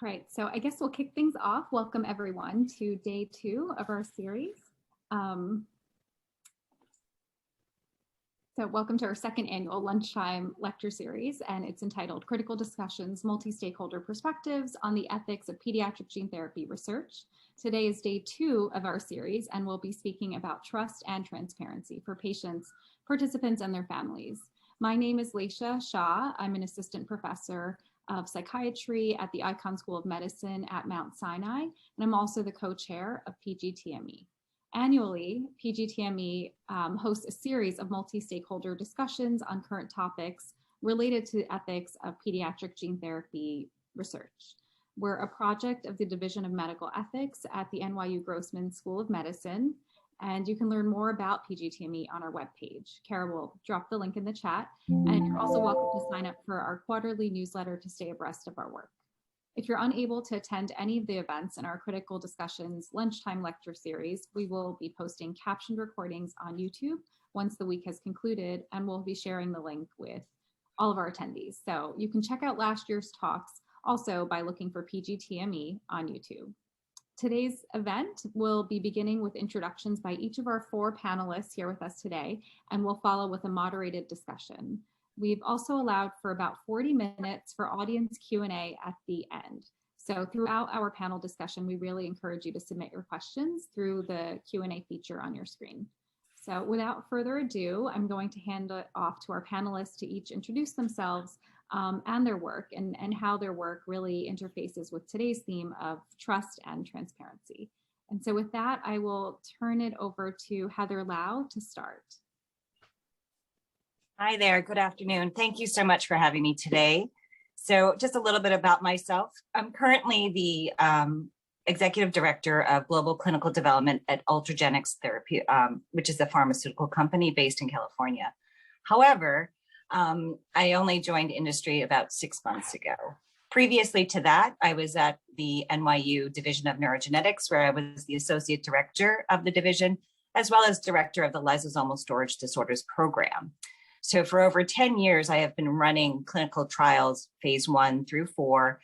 All right, so I guess we'll kick things off. Welcome everyone to day 2 of our series. So welcome to our second annual lunchtime lecture series, and it's entitled Critical Discussions, Multi-Stakeholder Perspectives on the Ethics of Pediatric Gene Therapy Research. Today is day 2 of our series, and we'll be speaking about trust and transparency for patients, participants, and their families. My name is Lesha Shah. I'm an assistant professor of psychiatry at the Icahn School of Medicine at Mount Sinai, and I'm also the co-chair of PGTME. Annually, PGTME hosts a series of multi-stakeholder discussions on current topics related to the ethics of pediatric gene therapy research. We're a project of the Division of Medical Ethics at the NYU Grossman School of Medicine, and you can learn more about PGTME on our webpage. Kara will drop the link in the chat, and you're also welcome to sign up for our quarterly newsletter to stay abreast of our work. If you're unable to attend any of the events in our Critical Discussions lunchtime lecture series, we will be posting captioned recordings on YouTube once the week has concluded, and we'll be sharing the link with all of our attendees. So you can check out last year's talks also by looking for PGTME on YouTube. Today's event will be beginning with introductions by each of our 4 panelists here with us today, and we'll follow with a moderated discussion. We've also allowed for about 40 minutes for audience Q&A at the end. So throughout our panel discussion, we really encourage you to submit your questions through the Q&A feature on your screen. So without further ado, I'm going to hand it off to our panelists to each introduce themselves and their work and how their work really interfaces with today's theme of trust and transparency. And so with that, I will turn it over to Heather Lau to start. Hi there, good afternoon. Thank you so much for having me today. So just a little bit about myself. I'm currently the Executive Director of Global Clinical Development at Ultragenyx Therapy, which is a pharmaceutical company based in California. However, I only joined industry about 6 months ago. Previously to that, I was at the NYU Division of Neurogenetics, where I was the Associate Director of the division, as well as Director of the Lysosomal Storage Disorders Program. So for over 10 years, I have been running clinical trials, phase 1 through 4,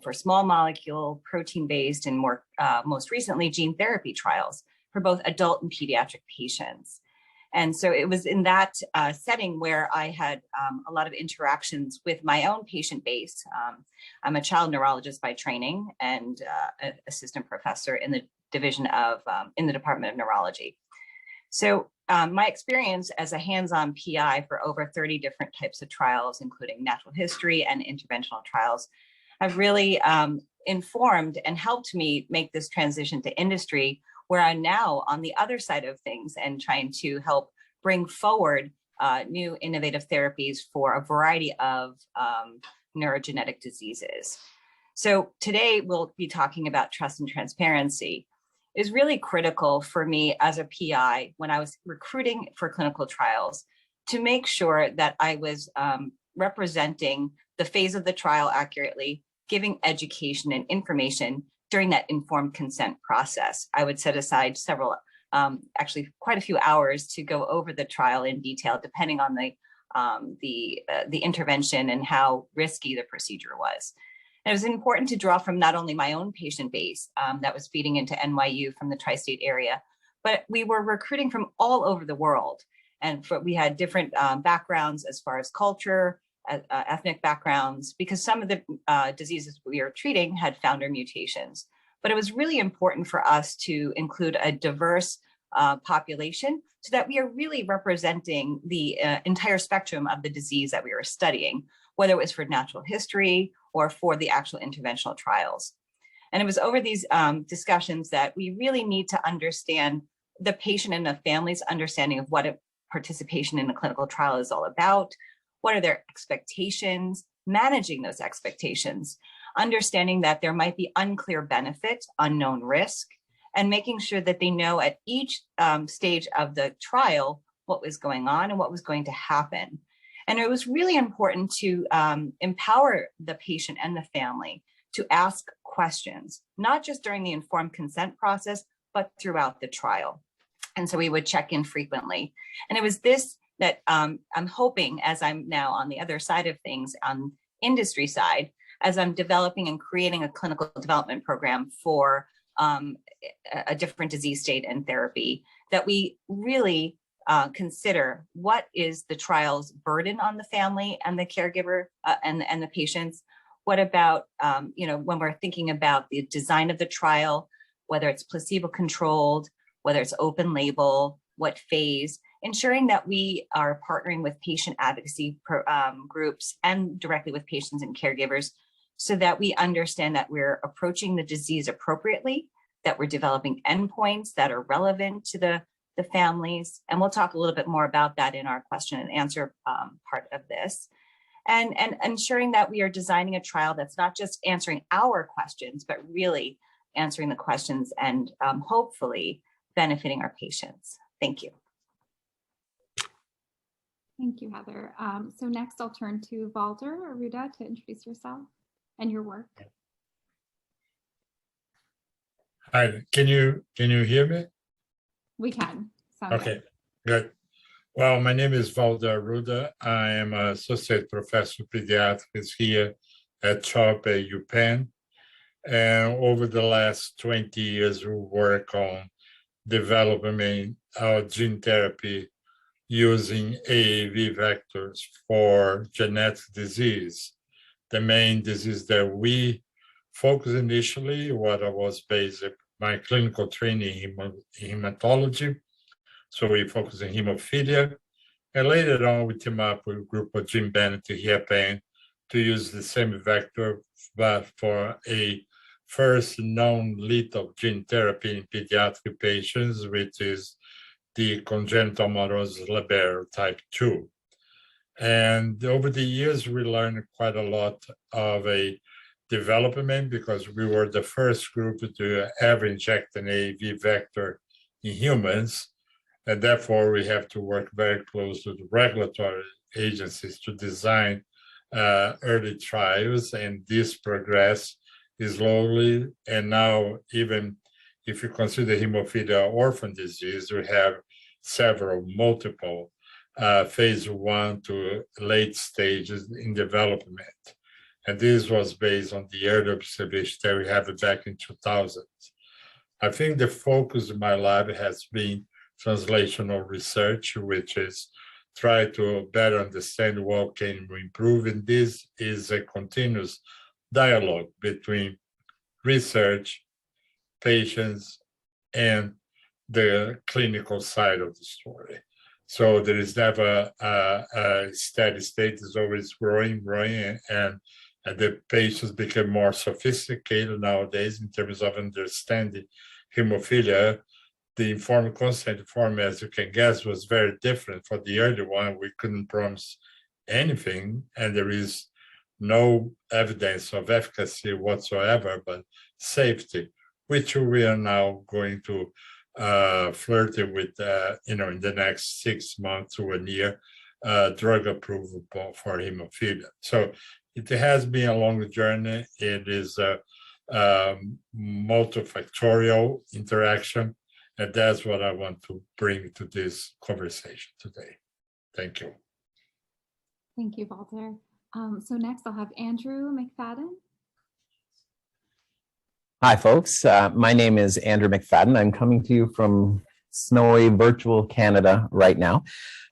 for small molecule, protein-based, and most recently, gene therapy trials for both adult and pediatric patients. And so it was in that setting where I had a lot of interactions with my own patient base. I'm a child neurologist by training and an assistant professor in the division of, in the Department of Neurology. So my experience as a hands-on PI for over 30 different types of trials, including natural history and interventional trials, have really informed and helped me make this transition to industry, where I'm now on the other side of things and trying to help bring forward new innovative therapies for a variety of neurogenetic diseases. So today we'll be talking about trust and transparency. Is really critical for me as a PI when I was recruiting for clinical trials to make sure that I was representing the phase of the trial accurately, giving education and information during that informed consent process. I would set aside several, actually quite a few hours to go over the trial in detail, depending on the intervention and how risky the procedure was. And it was important to draw from not only my own patient base that was feeding into NYU from the tri-state area, but we were recruiting from all over the world. And we had different backgrounds as far as culture, ethnic backgrounds, because some of the diseases we were treating had founder mutations. But it was really important for us to include a diverse population so that we are really representing the entire spectrum of the disease that we were studying, whether it was for natural history or for the actual interventional trials. And it was over these discussions that we really need to understand the patient and the family's understanding of what participation in a clinical trial is all about, what are their expectations, managing those expectations, understanding that there might be unclear benefit, unknown risk, and making sure that they know at each stage of the trial what was going on and what was going to happen. And it was really important to empower the patient and the family to ask questions, not just during the informed consent process, but throughout the trial. And so we would check in frequently. And it was this that I'm hoping, as I'm now on the other side of things, on industry side, as I'm developing and creating a clinical development program for a different disease state and therapy, that we really consider what is the trial's burden on the family and the caregiver and the patients. What about, when we're thinking about the design of the trial, whether it's placebo-controlled, whether it's open label, what phase, ensuring that we are partnering with patient advocacy groups and directly with patients and caregivers so that we understand that we're approaching the disease appropriately, that we're developing endpoints that are relevant to the families. And we'll talk a little bit more about that in our question and answer part of this. And ensuring that we are designing a trial that's not just answering our questions, but really answering the questions and hopefully benefiting our patients. Thank you. Thank you, Heather. So next I'll turn to Valder Arruda to introduce yourself and your work. Hi, can you hear me? We can. Sound Okay, good. Well, my name is Valder Arruda. I am an associate professor of pediatrics here at Shah at UPenn. And over the last 20 years, we work on developing gene therapy using AAV vectors for genetic disease. The main disease that we focus initially, what I was based my clinical training in hematology. So we focus on hemophilia. And later on, we team up with a group of Jim Bennett here Icahn to use the same vector, but for a first known lethal gene therapy in pediatric patients, which is the congenital amaurosis Leber type 2. And over the years, we learned quite a lot of a development because we were the first group to ever inject an AAV vector in humans. And therefore, we have to work very close with the regulatory agencies to design early trials. And this progress is slowly. And now, even if you consider hemophilia orphan disease, we have multiple phase 1 to late stages in development. And this was based on the early observation that we had back in 2000. I think the focus of my lab has been translational research, which is try to better understand what can we improve. And this is a continuous dialogue between research, patients, and the clinical side of the story. So there is never a steady state, it's always growing, and the patients become more sophisticated nowadays in terms of understanding hemophilia. The informed consent form, as you can guess, was very different. For the early one, we couldn't promise anything, and there is no evidence of efficacy whatsoever, but safety, which we are now going to flirting with, in the next 6 months to a year, drug approval for hemophilia. So it has been a long journey. It is a multifactorial interaction, and that's what I want to bring to this conversation today. Thank you. Thank you, Valder. So next I'll have Andrew McFadyen. Hi, folks. My name is Andrew McFadyen. I'm coming to you from snowy virtual Canada right now,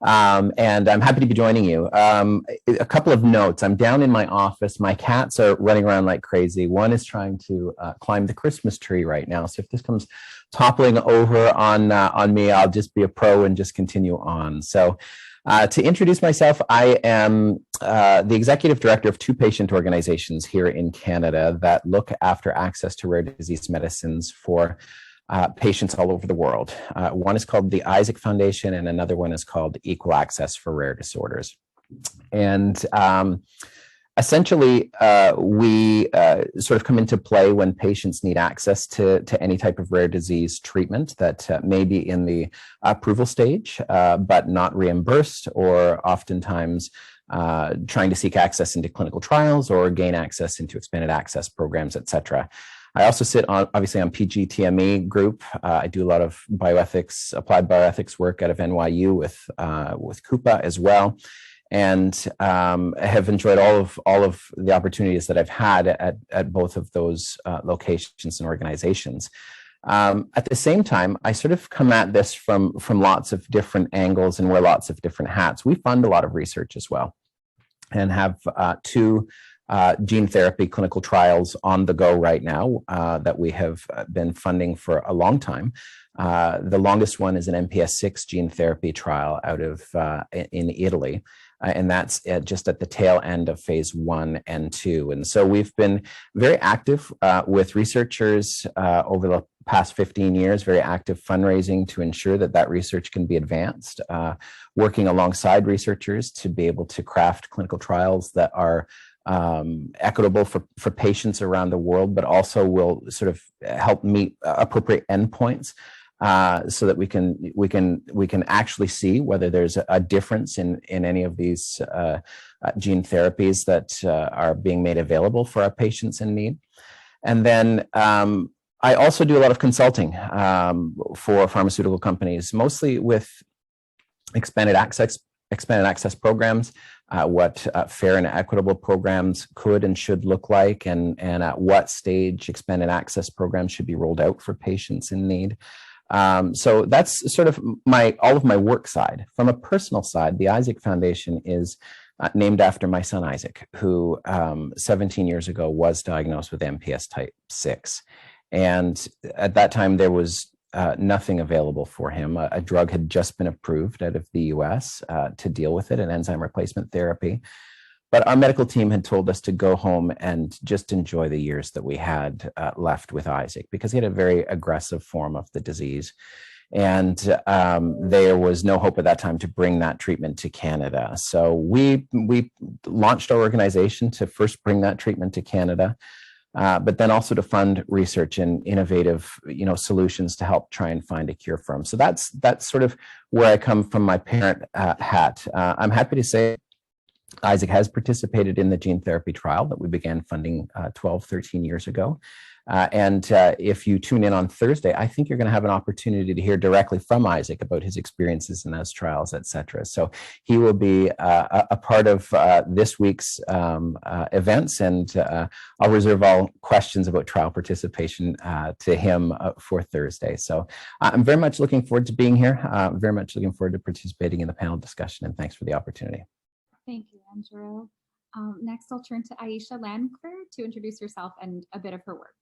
and I'm happy to be joining you. A couple of notes. I'm down in my office. My cats are running around like crazy. One is trying to climb the Christmas tree right now. So if this comes toppling over on me, I'll just be a pro and just continue on. So to introduce myself, I am the executive director of 2 patient organizations here in Canada that look after access to rare disease medicines for patients all over the world. One is called the Isaac Foundation, and another one is called Equal Access for Rare Disorders. And essentially, we sort of come into play when patients need access to any type of rare disease treatment that may be in the approval stage, but not reimbursed, or oftentimes trying to seek access into clinical trials or gain access into expanded access programs, et cetera. I also sit obviously on PGTME group. I do a lot of bioethics, applied bioethics work out of NYU with Coupa as well. and have enjoyed all of the opportunities that I've had at both of those locations and organizations. At the same time, I sort of come at this from lots of different angles and wear lots of different hats. We fund a lot of research as well, and have two gene therapy clinical trials on the go right now that we have been funding for a long time. The longest one is an MPS 6 gene therapy trial out of in Italy. And that's just at the tail end of phase 1 and 2. And so we've been very active with researchers over the past 15 years, very active fundraising to ensure that that research can be advanced, working alongside researchers to be able to craft clinical trials that are equitable for patients around the world, but also will sort of help meet appropriate endpoints. So that we can actually see whether there's a difference in any of these gene therapies that are being made available for our patients in need. And then I also do a lot of consulting for pharmaceutical companies, mostly with expanded access programs, what fair and equitable programs could and should look like, and at what stage expanded access programs should be rolled out for patients in need. So that's sort of all of my work side. From a personal side, the Isaac Foundation is named after my son Isaac, who 17 years ago was diagnosed with MPS type 6. And at that time, there was nothing available for him. A drug had just been approved out of the US to deal with it, an enzyme replacement therapy. But our medical team had told us to go home and just enjoy the years that we had left with Isaac, because he had a very aggressive form of the disease. And there was no hope at that time to bring that treatment to Canada. So we launched our organization to first bring that treatment to Canada, but then also to fund research and innovative, solutions to help try and find a cure for him. So that's sort of where I come from my parent hat. I'm happy to say Isaac has participated in the gene therapy trial that we began funding 12, 13 years ago. And if you tune in on Thursday, I think you're going to have an opportunity to hear directly from Isaac about his experiences in those trials, et cetera. So he will be a part of this week's events, and I'll reserve all questions about trial participation to him for Thursday. So I'm very much looking forward to being here. Very much looking forward to participating in the panel discussion, and thanks for the opportunity. Thank you, Andrew. Next, I'll turn to Aisha Langford to introduce herself and a bit of her work.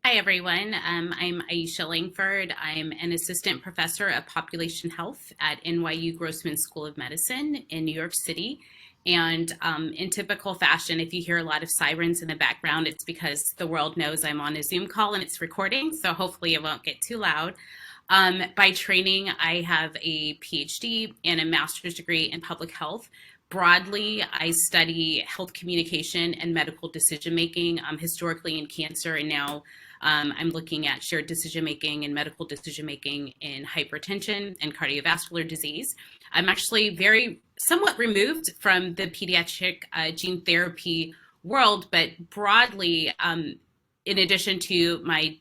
Hi, everyone. I'm Aisha Langford. I'm an assistant professor of population health at NYU Grossman School of Medicine in New York City. And in typical fashion, if you hear a lot of sirens in the background, it's because the world knows I'm on a Zoom call and it's recording, so hopefully it won't get too loud. By training, I have a PhD and a master's degree in public health. Broadly, I study health communication and medical decision-making, historically in cancer, and now I'm looking at shared decision-making and medical decision-making in hypertension and cardiovascular disease. I'm actually somewhat removed from the pediatric gene therapy world, but broadly, in addition to my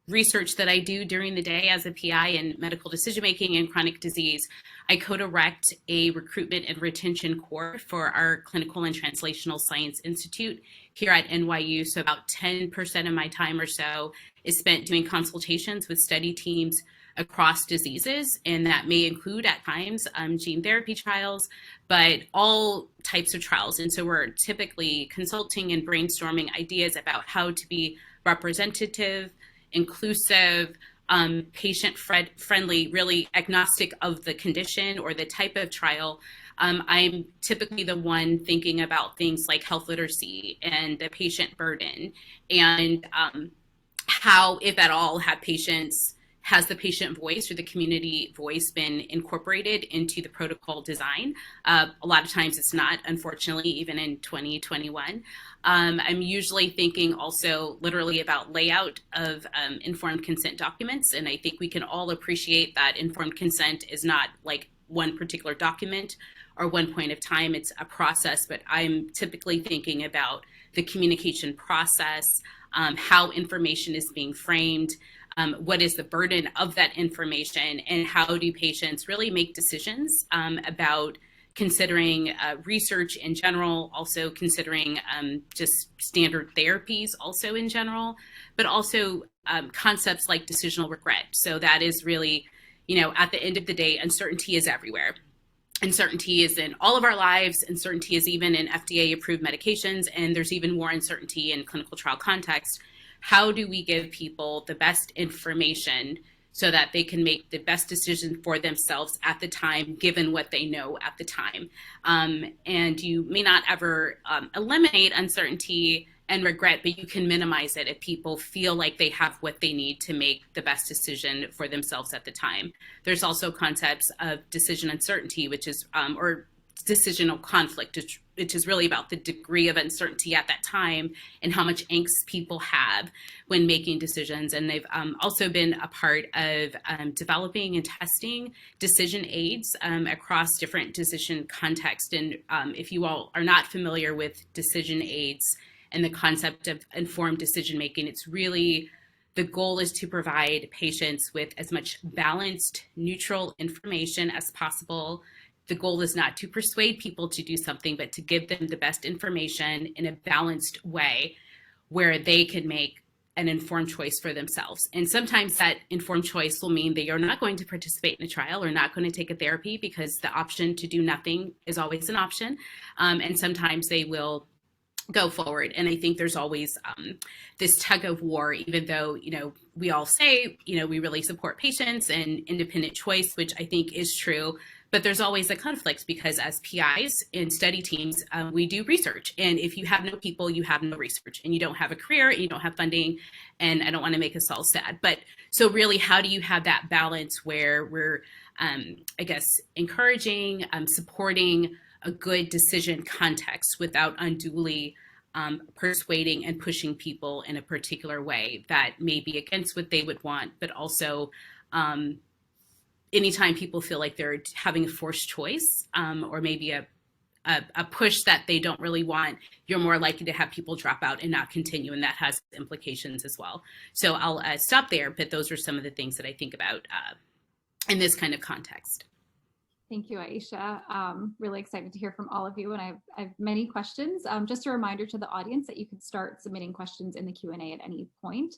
research that I do during the day as a PI in medical decision-making and chronic disease, I co-direct a recruitment and retention core for our Clinical and Translational Science Institute here at NYU. So about 10% of my time or so is spent doing consultations with study teams across diseases, and that may include at times gene therapy trials, but all types of trials. And so we're typically consulting and brainstorming ideas about how to be representative, inclusive, patient-friendly, really agnostic of the condition or the type of trial. I'm typically the one thinking about things like health literacy and the patient burden, and how, if at all, has the patient voice or the community voice been incorporated into the protocol design? A lot of times it's not, unfortunately, even in 2021. I'm usually thinking also literally about layout of informed consent documents. And I think we can all appreciate that informed consent is not like one particular document or one point of time, it's a process, but I'm typically thinking about the communication process, how information is being framed, what is the burden of that information, and how do patients really make decisions about considering research in general, also considering just standard therapies also in general, but also concepts like decisional regret. So that is really, at the end of the day, uncertainty is everywhere. Uncertainty is in all of our lives. Uncertainty is even in FDA-approved medications, and there's even more uncertainty in clinical trial context. How do we give people the best information so that they can make the best decision for themselves at the time, given what they know at the time? And you may not ever eliminate uncertainty and regret, but you can minimize it if people feel like they have what they need to make the best decision for themselves at the time. There's also concepts of decision uncertainty, which is, or decisional conflict, which is really about the degree of uncertainty at that time and how much angst people have when making decisions. And they've also been a part of developing and testing decision aids across different decision contexts. And if you all are not familiar with decision aids and the concept of informed decision making, it's really, the goal is to provide patients with as much balanced, neutral information as possible. The goal is not to persuade people to do something, but to give them the best information in a balanced way where they can make an informed choice for themselves. And sometimes that informed choice will mean that you're not going to participate in a trial or not going to take a therapy, because the option to do nothing is always an option. And sometimes they will go forward. And I think there's always this tug of war, even though, we all say, we really support patients and independent choice, which I think is true. But there's always a conflict, because as PIs in study teams, we do research. And if you have no people, you have no research, and you don't have a career, and you don't have funding. And I don't want to make us all sad. But so really, how do you have that balance where we're, encouraging, supporting a good decision context without unduly persuading and pushing people in a particular way that may be against what they would want, but also anytime people feel like they're having a forced choice or maybe a push that they don't really want, you're more likely to have people drop out and not continue, and that has implications as well. So I'll stop there, but those are some of the things that I think about in this kind of context. Thank you, Aisha. Really excited to hear from all of you, and I have many questions. Just a reminder to the audience that you can start submitting questions in the Q&A at any point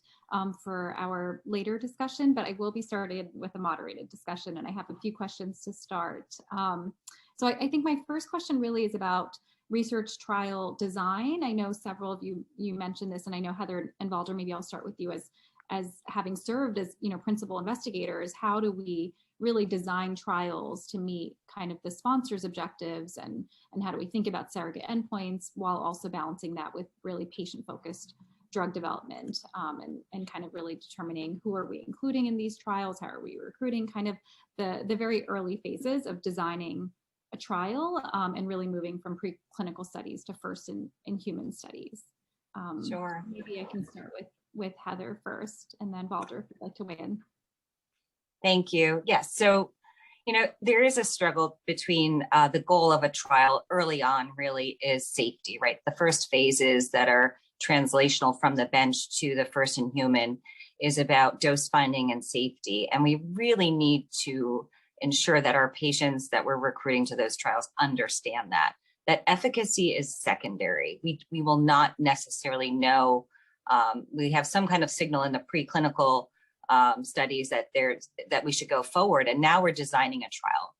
for our later discussion, but I will be starting with a moderated discussion, and I have a few questions to start. So I think my first question really is about research trial design. I know several of you mentioned this, and I know Heather and Valder, maybe I'll start with you as having served as principal investigators. How do we really design trials to meet kind of the sponsor's objectives, and how do we think about surrogate endpoints while also balancing that with really patient-focused drug development, and kind of really determining who are we including in these trials, how are we recruiting, kind of the very early phases of designing a trial, and really moving from preclinical studies to first in human studies. Sure. Maybe I can start with Heather first, and then Valder, if you'd like to weigh in. Thank you. Yes. So, there is a struggle between the goal of a trial early on really is safety, right? The first phases that are translational from the bench to the first in human is about dose finding and safety. And we really need to ensure that our patients that we're recruiting to those trials understand that efficacy is secondary. We will not necessarily know. We have some kind of signal in the preclinical studies that we should go forward. And now we're designing a trial.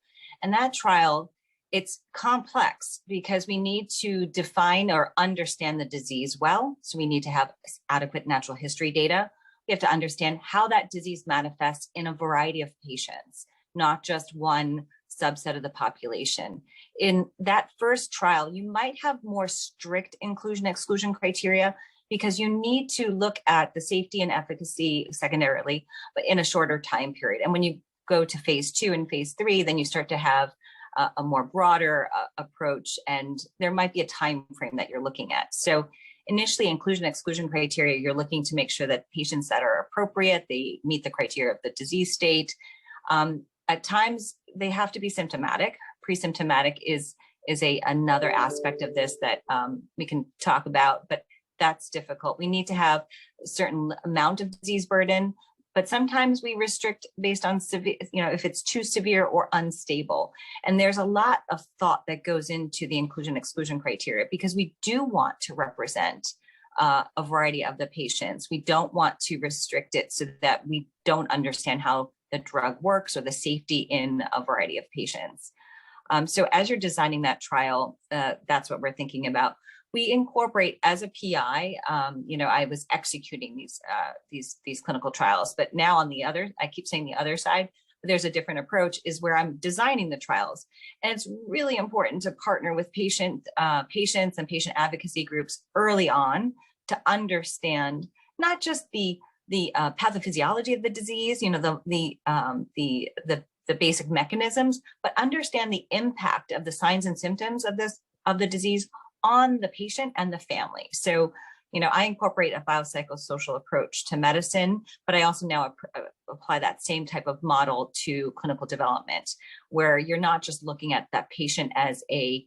And that trial, it's complex because we need to define or understand the disease well. So we need to have adequate natural history data. We have to understand how that disease manifests in a variety of patients, not just one subset of the population. In that first trial, you might have more strict inclusion-exclusion criteria because you need to look at the safety and efficacy secondarily, but in a shorter time period. And when you go to phase 2 and phase 3, then you start to have a more broader approach, and there might be a time frame that you're looking at. So initially, inclusion-exclusion criteria, you're looking to make sure that patients that are appropriate, they meet the criteria of the disease state. At times, they have to be symptomatic. Pre-symptomatic is another aspect of this that we can talk about, but that's difficult. We need to have a certain amount of disease burden, but sometimes we restrict based on severe, if it's too severe or unstable. And there's a lot of thought that goes into the inclusion-exclusion criteria, because we do want to represent a variety of the patients. We don't want to restrict it so that we don't understand how the drug works or the safety in a variety of patients. So as you're designing that trial, that's what we're thinking about. We incorporate, as a PI, I was executing these clinical trials, but now on the other, I keep saying the other side, but there's a different approach, is where I'm designing the trials. And it's really important to partner with patients and patient advocacy groups early on to understand not just the pathophysiology of the disease, the basic mechanisms, but understand the impact of the signs and symptoms of the disease on the patient and the family. So, I incorporate a biopsychosocial approach to medicine, but I also now apply that same type of model to clinical development, where you're not just looking at that patient as a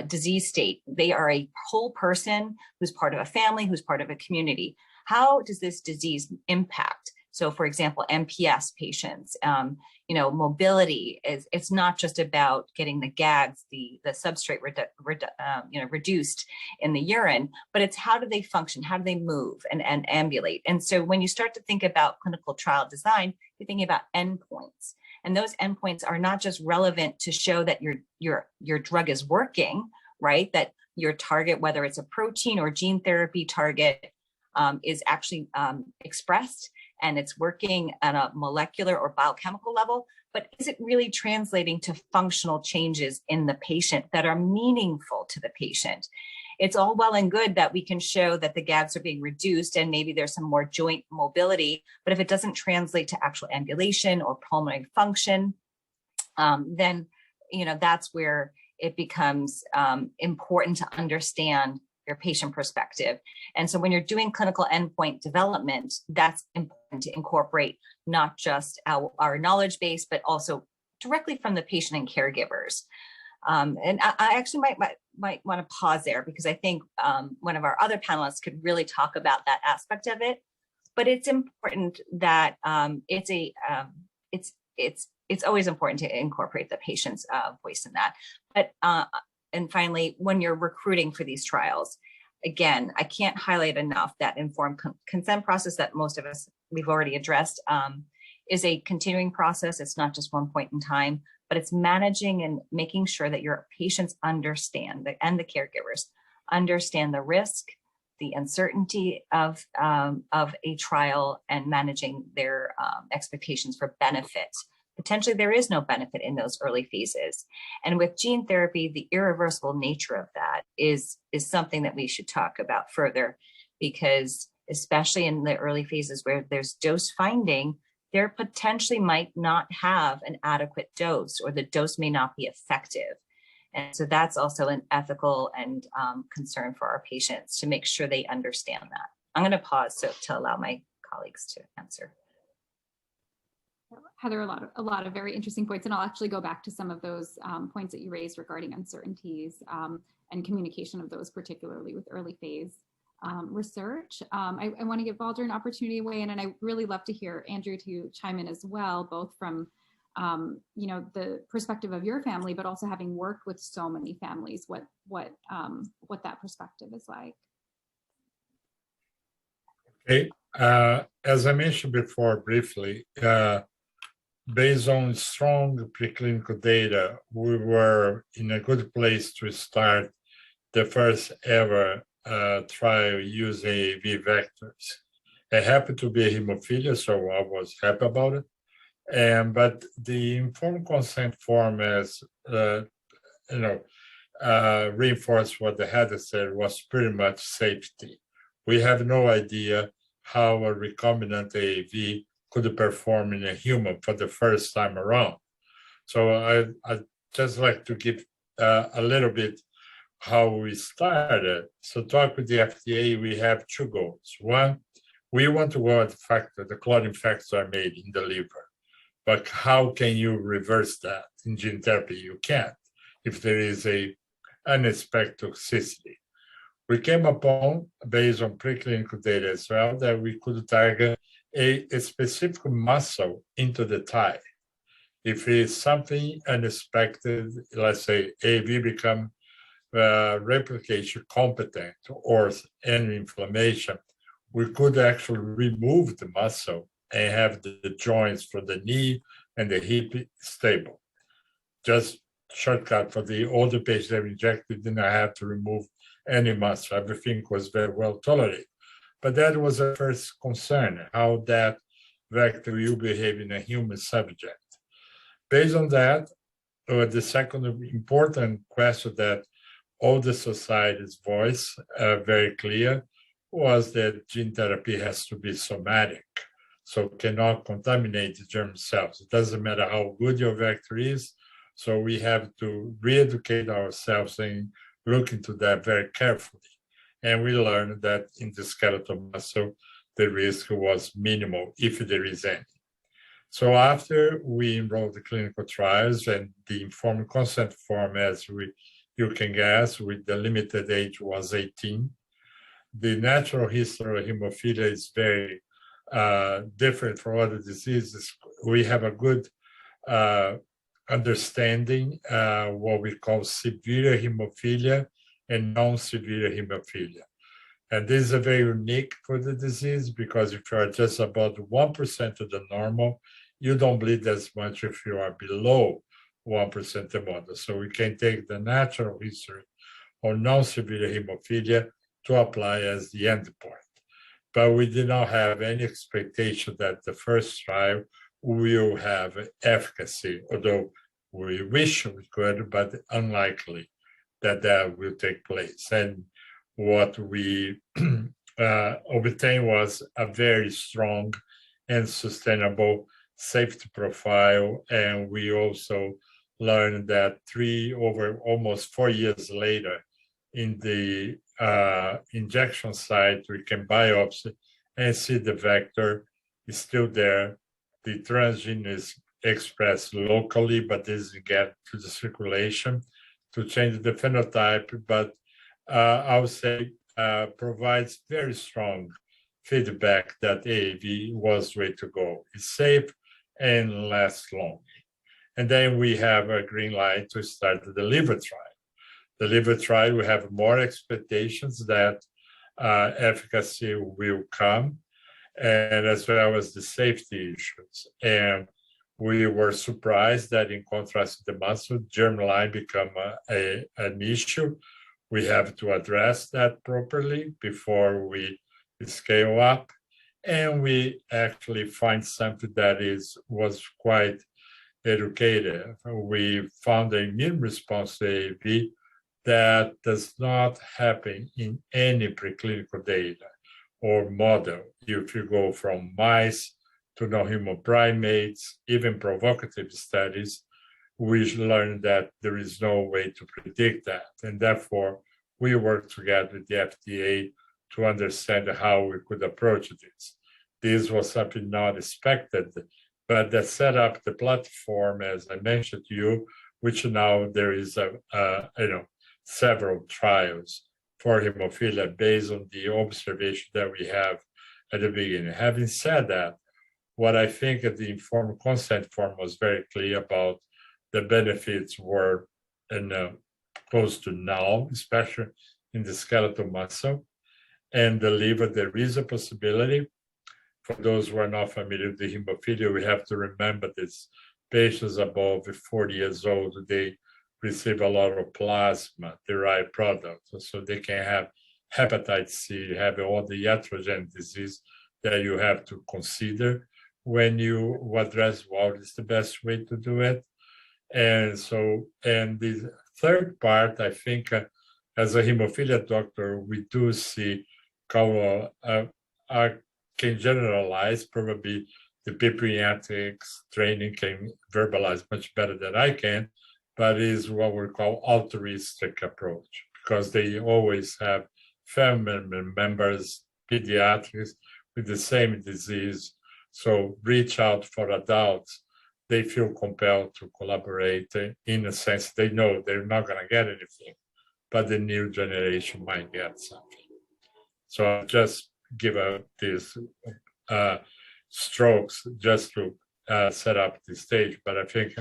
disease state. They are a whole person who's part of a family, who's part of a community. How does this disease impact? So, for example, MPS patients, mobility it's not just about getting the GAGs, the substrate reduced in the urine, but it's how do they function, how do they move and ambulate. And so when you start to think about clinical trial design, you're thinking about endpoints. And those endpoints are not just relevant to show that your drug is working, right? That your target, whether it's a protein or gene therapy target, is actually expressed and it's working at a molecular or biochemical level, but is it really translating to functional changes in the patient that are meaningful to the patient? It's all well and good that we can show that the GAGs are being reduced and maybe there's some more joint mobility, but if it doesn't translate to actual ambulation or pulmonary function, then that's where it becomes important to understand your patient perspective. And so when you're doing clinical endpoint development, that's important to incorporate not just our knowledge base, but also directly from the patient and caregivers. And I actually might want to pause there, because I think one of our other panelists could really talk about that aspect of it. But it's important that it's always important to incorporate the patient's voice in that. But and finally, when you're recruiting for these trials, again, I can't highlight enough that informed consent process that most of us, we've already addressed, is a continuing process. It's not just one point in time, but it's managing and making sure that your patients understand, and the caregivers understand the risk, the uncertainty of a trial, and managing their expectations for benefit. Potentially there is no benefit in those early phases. And with gene therapy, the irreversible nature of that is something that we should talk about further, because especially in the early phases where there's dose finding, there potentially might not have an adequate dose, or the dose may not be effective. And so that's also an ethical and concern for our patients, to make sure they understand that. I'm going to pause to allow my colleagues to answer. Heather, a lot of very interesting points, and I'll actually go back to some of those points that you raised regarding uncertainties and communication of those, particularly with early phase research. I want to give Valder an opportunity to weigh in, and I really love to hear Andrew to chime in as well, both from the perspective of your family, but also having worked with so many families, what that perspective is like. Okay, as I mentioned before briefly, based on strong preclinical data, we were in a good place to start the first ever trial using AAV vectors. It happened to be a hemophilia, so I was happy about it. But the informed consent form, as reinforced what the Heather said, was pretty much safety. We have no idea how a recombinant AAV could perform in a human for the first time around. So I just like to give a little bit how we started. So talk with the FDA, we have two goals. One, we want to go at the fact that the clotting factors are made in the liver, but how can you reverse that? In gene therapy, you can't if there is a unexpected toxicity. We came upon, based on preclinical data as well, that we could target a specific muscle into the thigh. If it's something unexpected, let's say AAV become replication competent or any inflammation, we could actually remove the muscle and have the joints for the knee and the hip stable. Just shortcut for the older patients that were injected, didn't have to remove any muscle. Everything was very well tolerated. But that was a first concern, how that vector will behave in a human subject. Based on that, the second important question that all the societies voiced very clear was that gene therapy has to be somatic, so cannot contaminate the germ cells. It doesn't matter how good your vector is, so we have to re-educate ourselves and look into that very carefully. And we learned that in the skeletal muscle, the risk was minimal, if there is any. So after we enrolled the clinical trials and the informed consent form, as you can guess, with the limited age was 18. The natural history of hemophilia is very different from other diseases. We have a good understanding what we call severe hemophilia and non-severe hemophilia. And this is very unique for the disease because if you are just about 1% of the normal, you don't bleed as much if you are below 1% the model. So we can take the natural history or non-severe hemophilia to apply as the endpoint. But we did not have any expectation that the first trial will have efficacy, although we wish we could, but unlikely that that will take place. And what we obtained was a very strong and sustainable safety profile. And we also learned that almost 4 years later, in the injection site, we can biopsy and see the vector is still there. The transgene is expressed locally, but doesn't get to the circulation to change the phenotype. But I would say provides very strong feedback that AAV was the way to go. It's safe and lasts long. And then we have a green light to start the liver trial. The liver trial, we have more expectations that efficacy will come, and as well as the safety issues. And we were surprised that in contrast to the muscle, germline become an issue. We have to address that properly before we scale up. And we actually find something that was quite educative. We found an immune response to AAV that does not happen in any preclinical data or model. If you go from mice to non-human primates, even provocative studies, we learned that there is no way to predict that. And therefore, we work together with the FDA to understand how we could approach this. This was something not expected, but that set up the platform, as I mentioned to you, which now there is several trials for hemophilia based on the observation that we have at the beginning. Having said that, what I think the informed consent form was very clear about the benefits were close to null, especially in the skeletal muscle. And the liver, there is a possibility. For those who are not familiar with the hemophilia, we have to remember this patients above 40 years old, they receive a lot of plasma-derived products. So they can have hepatitis C, have all the iatrogenic disease that you have to consider when you address what is the best way to do it. And the third part, I think, as a hemophilia doctor, we do see how I can generalize, probably the pediatrics training can verbalize much better than I can, but is what we call altruistic approach, because they always have family members, pediatrics with the same disease. So reach out for adults. They feel compelled to collaborate. In a sense, they know they're not going to get anything, but the new generation might get something. So I'll just give out this strokes just to set up the stage. But I think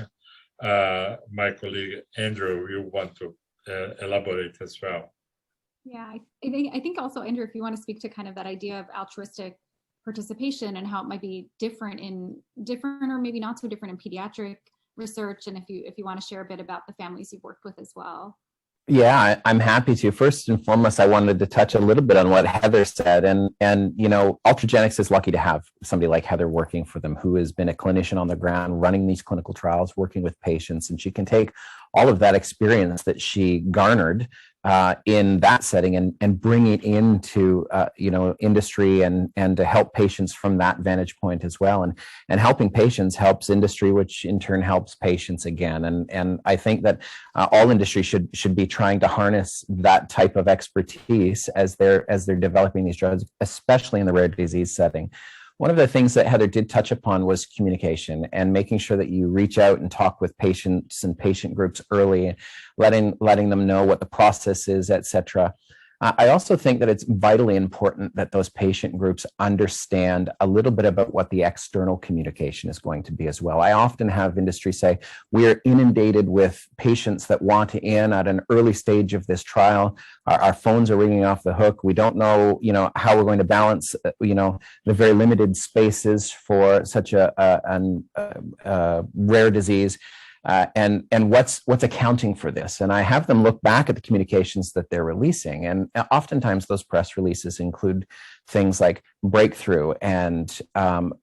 my colleague Andrew, you want to elaborate as well. Yeah, I think also, Andrew, if you want to speak to kind of that idea of altruistic participation and how it might be different or maybe not so different in pediatric research, and if you want to share a bit about the families you've worked with as well. Yeah, I'm happy to. First and foremost, I wanted to touch a little bit on what Heather said, and Ultragenyx is lucky to have somebody like Heather working for them, who has been a clinician on the ground running these clinical trials, working with patients, and she can take all of that experience that she garnered in that setting and bring it into industry and to help patients from that vantage point as well. And helping patients helps industry, which in turn helps patients again. And I think that all industry should be trying to harness that type of expertise as they're developing these drugs, especially in the rare disease setting. One of the things that Heather did touch upon was communication and making sure that you reach out and talk with patients and patient groups early, letting them know what the process is, et cetera. I also think that it's vitally important that those patient groups understand a little bit about what the external communication is going to be as well. I often have industry say, we're inundated with patients that want in at an early stage of this trial. Our phones are ringing off the hook. We don't know, how we're going to balance, the very limited spaces for such a rare disease. And what's accounting for this. And I have them look back at the communications that they're releasing. And oftentimes those press releases include things like breakthrough and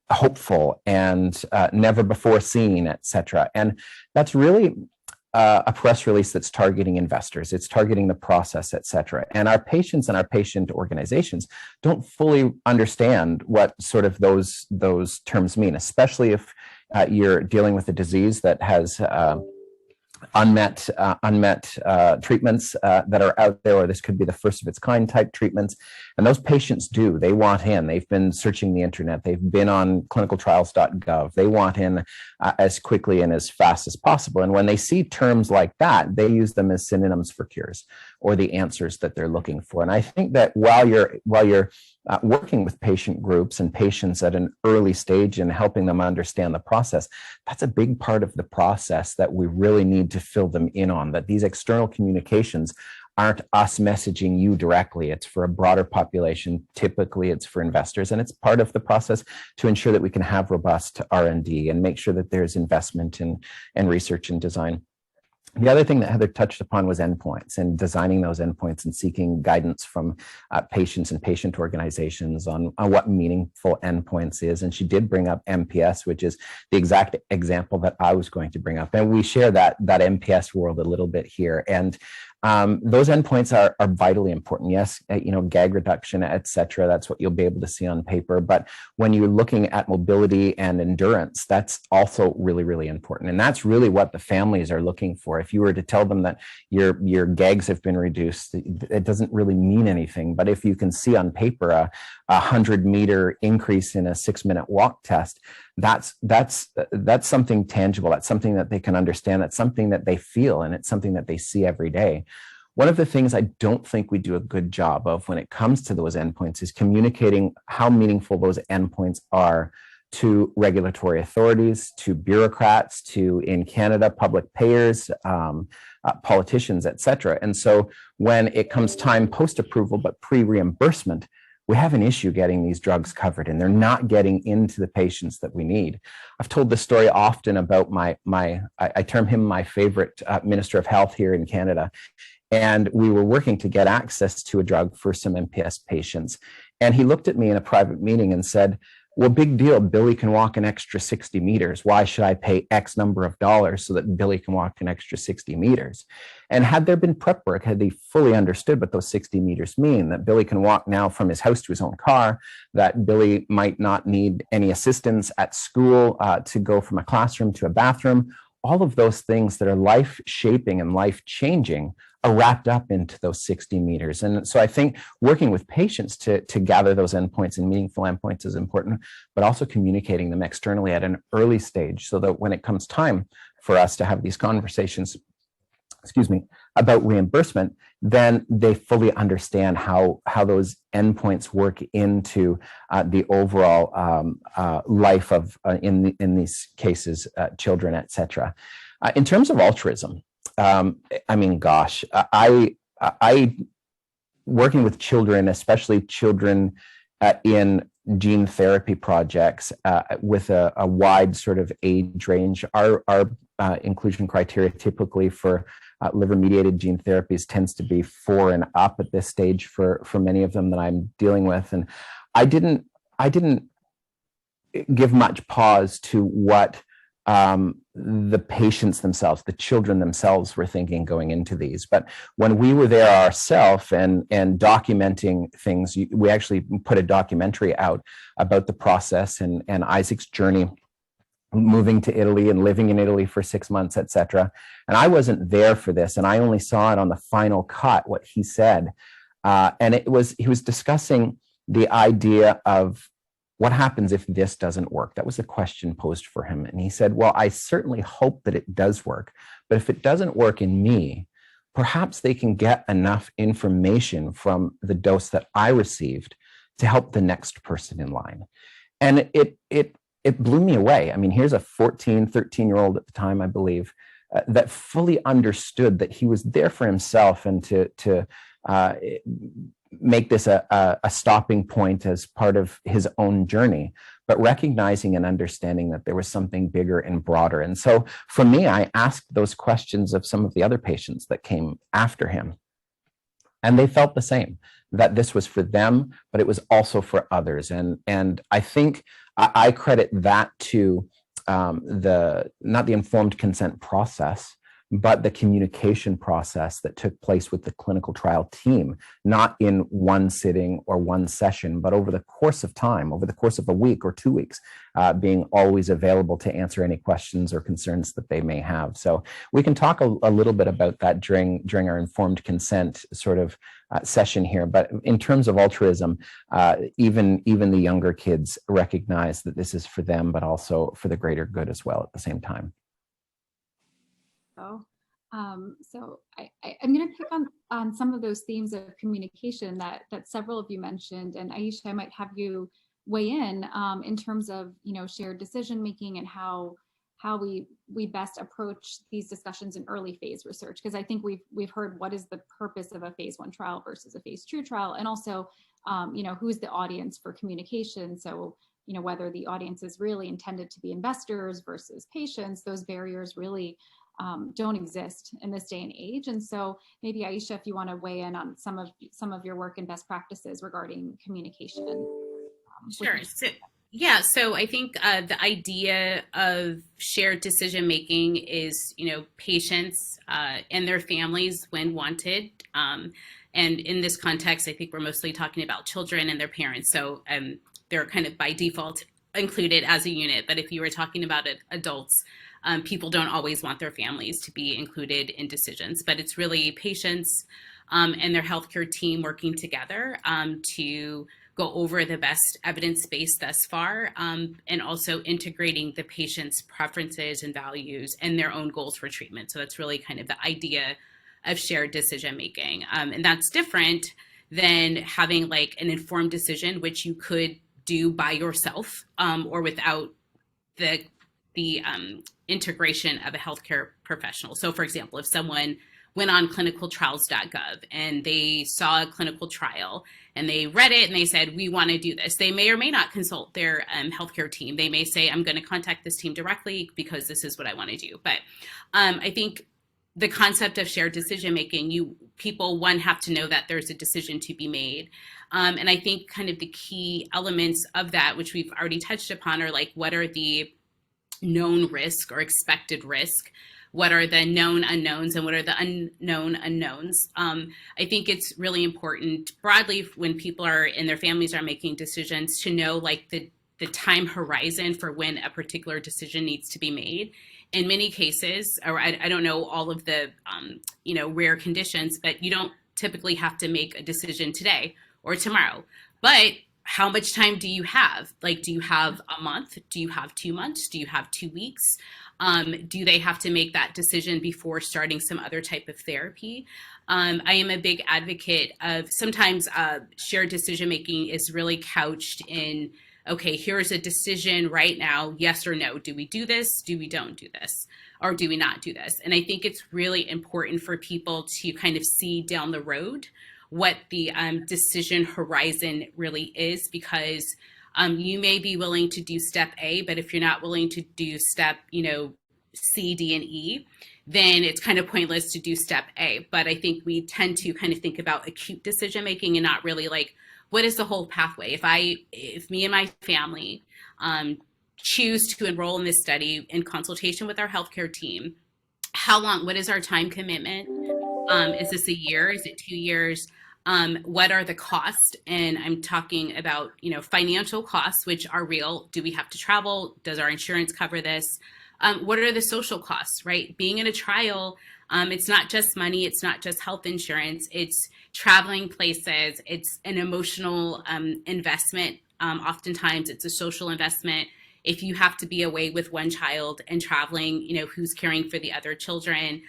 hopeful and never before seen, et cetera. And that's really a press release that's targeting investors. It's targeting the process, et cetera. And our patients and our patient organizations don't fully understand what sort of those terms mean, especially if you're dealing with a disease that has unmet treatments that are out there, or this could be the first of its kind type treatments. And those patients they want in. They've been searching the internet. They've been on clinicaltrials.gov. They want in as quickly and as fast as possible. And when they see terms like that, they use them as synonyms for cures or the answers that they're looking for. And I think that while you're working with patient groups and patients at an early stage and helping them understand the process, that's a big part of the process that we really need to fill them in on, that these external communications aren't us messaging you directly. It's for a broader population. Typically, it's for investors, and it's part of the process to ensure that we can have robust R&D and make sure that there's investment in research and design. The other thing that Heather touched upon was endpoints and designing those endpoints and seeking guidance from patients and patient organizations on what meaningful endpoints is. And she did bring up MPS, which is the exact example that I was going to bring up. And we share that MPS world a little bit here. And those endpoints are vitally important. Yes, gag reduction, et cetera, that's what you'll be able to see on paper. But when you're looking at mobility and endurance, that's also really, really important. And that's really what the families are looking for. If you were to tell them that your gags have been reduced, it doesn't really mean anything. But if you can see on paper a 100-meter increase in a 6-minute walk test, that's something tangible. That's something that they can understand. That's something that they feel, and it's something that they see every day. One of the things I don't think we do a good job of when it comes to those endpoints is communicating how meaningful those endpoints are to regulatory authorities, to bureaucrats, to, in Canada, public payers, politicians, et cetera. And so when it comes time post-approval but pre-reimbursement, we have an issue getting these drugs covered, and they're not getting into the patients that we need. I've told this story often about I term him my favorite Minister of Health here in Canada. And we were working to get access to a drug for some MPS patients. And he looked at me in a private meeting and said, well, big deal, Billy can walk an extra 60 meters. Why should I pay X number of dollars so that Billy can walk an extra 60 meters? And had there been prep work, had they fully understood what those 60 meters mean, that Billy can walk now from his house to his own car, that Billy might not need any assistance at school to go from a classroom to a bathroom, all of those things that are life-shaping and life-changing are wrapped up into those 60 meters. And so I think working with patients to gather those endpoints and meaningful endpoints is important, but also communicating them externally at an early stage so that when it comes time for us to have these conversations excuse me, about reimbursement, then they fully understand how those endpoints work into the overall life of, in these cases, children, etc. In terms of altruism, I mean, gosh, I working with children, especially children in gene therapy projects with a wide sort of age range. Our inclusion criteria typically for liver-mediated gene therapies tends to be 4 and up at this stage for many of them that I'm dealing with, and I didn't give much pause to what the patients themselves, the children themselves, were thinking going into these. But when we were there ourselves and documenting things, we actually put a documentary out about the process and Isaac's journey, moving to Italy and living in Italy for 6 months, etc. And I wasn't there for this, and I only saw it on the final cut, what he said. And he was discussing the idea of what happens if this doesn't work. That was a question posed for him. And he said, well, I certainly hope that it does work, but if it doesn't work in me, perhaps they can get enough information from the dose that I received to help the next person in line. And it blew me away. I mean, here's a 13-year-old at the time, I believe, that fully understood that he was there for himself and to make this a stopping point as part of his own journey, but recognizing and understanding that there was something bigger and broader. And so for me, I asked those questions of some of the other patients that came after him, and they felt the same, that this was for them, but it was also for others. And I think I credit that to not the informed consent process, but the communication process that took place with the clinical trial team, not in one sitting or one session, but over the course of time, over the course of a week or 2 weeks, being always available to answer any questions or concerns that they may have. So we can talk a little bit about that during our informed consent sort of session here. But in terms of altruism, even the younger kids recognize that this is for them, but also for the greater good as well at the same time. So I'm going to pick on some of those themes of communication that several of you mentioned, and Aisha, I might have you weigh in terms of shared decision making and how we best approach these discussions in early phase research, because I think we've heard what is the purpose of a phase 1 trial versus a phase 2 trial, and also who's the audience for communication. So whether the audience is really intended to be investors versus patients, those barriers really don't exist in this day and age. And so maybe Aisha, if you want to weigh in on some of your work and best practices regarding communication. Sure. So I think the idea of shared decision making is, patients and their families when wanted. And in this context, I think we're mostly talking about children and their parents. So they're kind of by default included as a unit. But if you were talking about adults, people don't always want their families to be included in decisions, but it's really patients and their healthcare team working together to go over the best evidence base thus far, and also integrating the patient's preferences and values and their own goals for treatment. So that's really kind of the idea of shared decision making. And that's different than having like an informed decision, which you could do by yourself or without the integration of a healthcare professional. So for example, if someone went on clinicaltrials.gov and they saw a clinical trial and they read it and they said, we want to do this, they may or may not consult their healthcare team. They may say, I'm going to contact this team directly because this is what I want to do. But I think the concept of shared decision making, people have to know that there's a decision to be made. And I think kind of the key elements of that, which we've already touched upon, are like, what are the known risk or expected risk? What are the known unknowns and what are the unknown unknowns? I think it's really important broadly when people are and their families are making decisions to know like the time horizon for when a particular decision needs to be made. In many cases, or I don't know all of the rare conditions, but you don't typically have to make a decision today or tomorrow. But how much time do you have? Like, do you have a month? Do you have 2 months? Do you have 2 weeks? Do they have to make that decision before starting some other type of therapy? I am a big advocate of sometimes shared decision making is really couched in, okay, here's a decision right now, yes or no. Do we do this? Do we don't do this? Or do we not do this? And I think it's really important for people to kind of see down the road what the decision horizon really is, because you may be willing to do step A, but if you're not willing to do step, C, D, and E, then it's kind of pointless to do step A. But I think we tend to kind of think about acute decision making and not really like, what is the whole pathway? If me and my family choose to enroll in this study in consultation with our healthcare team, how long, what is our time commitment? Is this a year? Is it 2 years? What are the costs? And I'm talking about, financial costs, which are real. Do we have to travel? Does our insurance cover this? What are the social costs, right? Being in a trial, it's not just money. It's not just health insurance. It's traveling places. It's an emotional investment. Oftentimes it's a social investment. If you have to be away with one child and traveling, who's caring for the other children?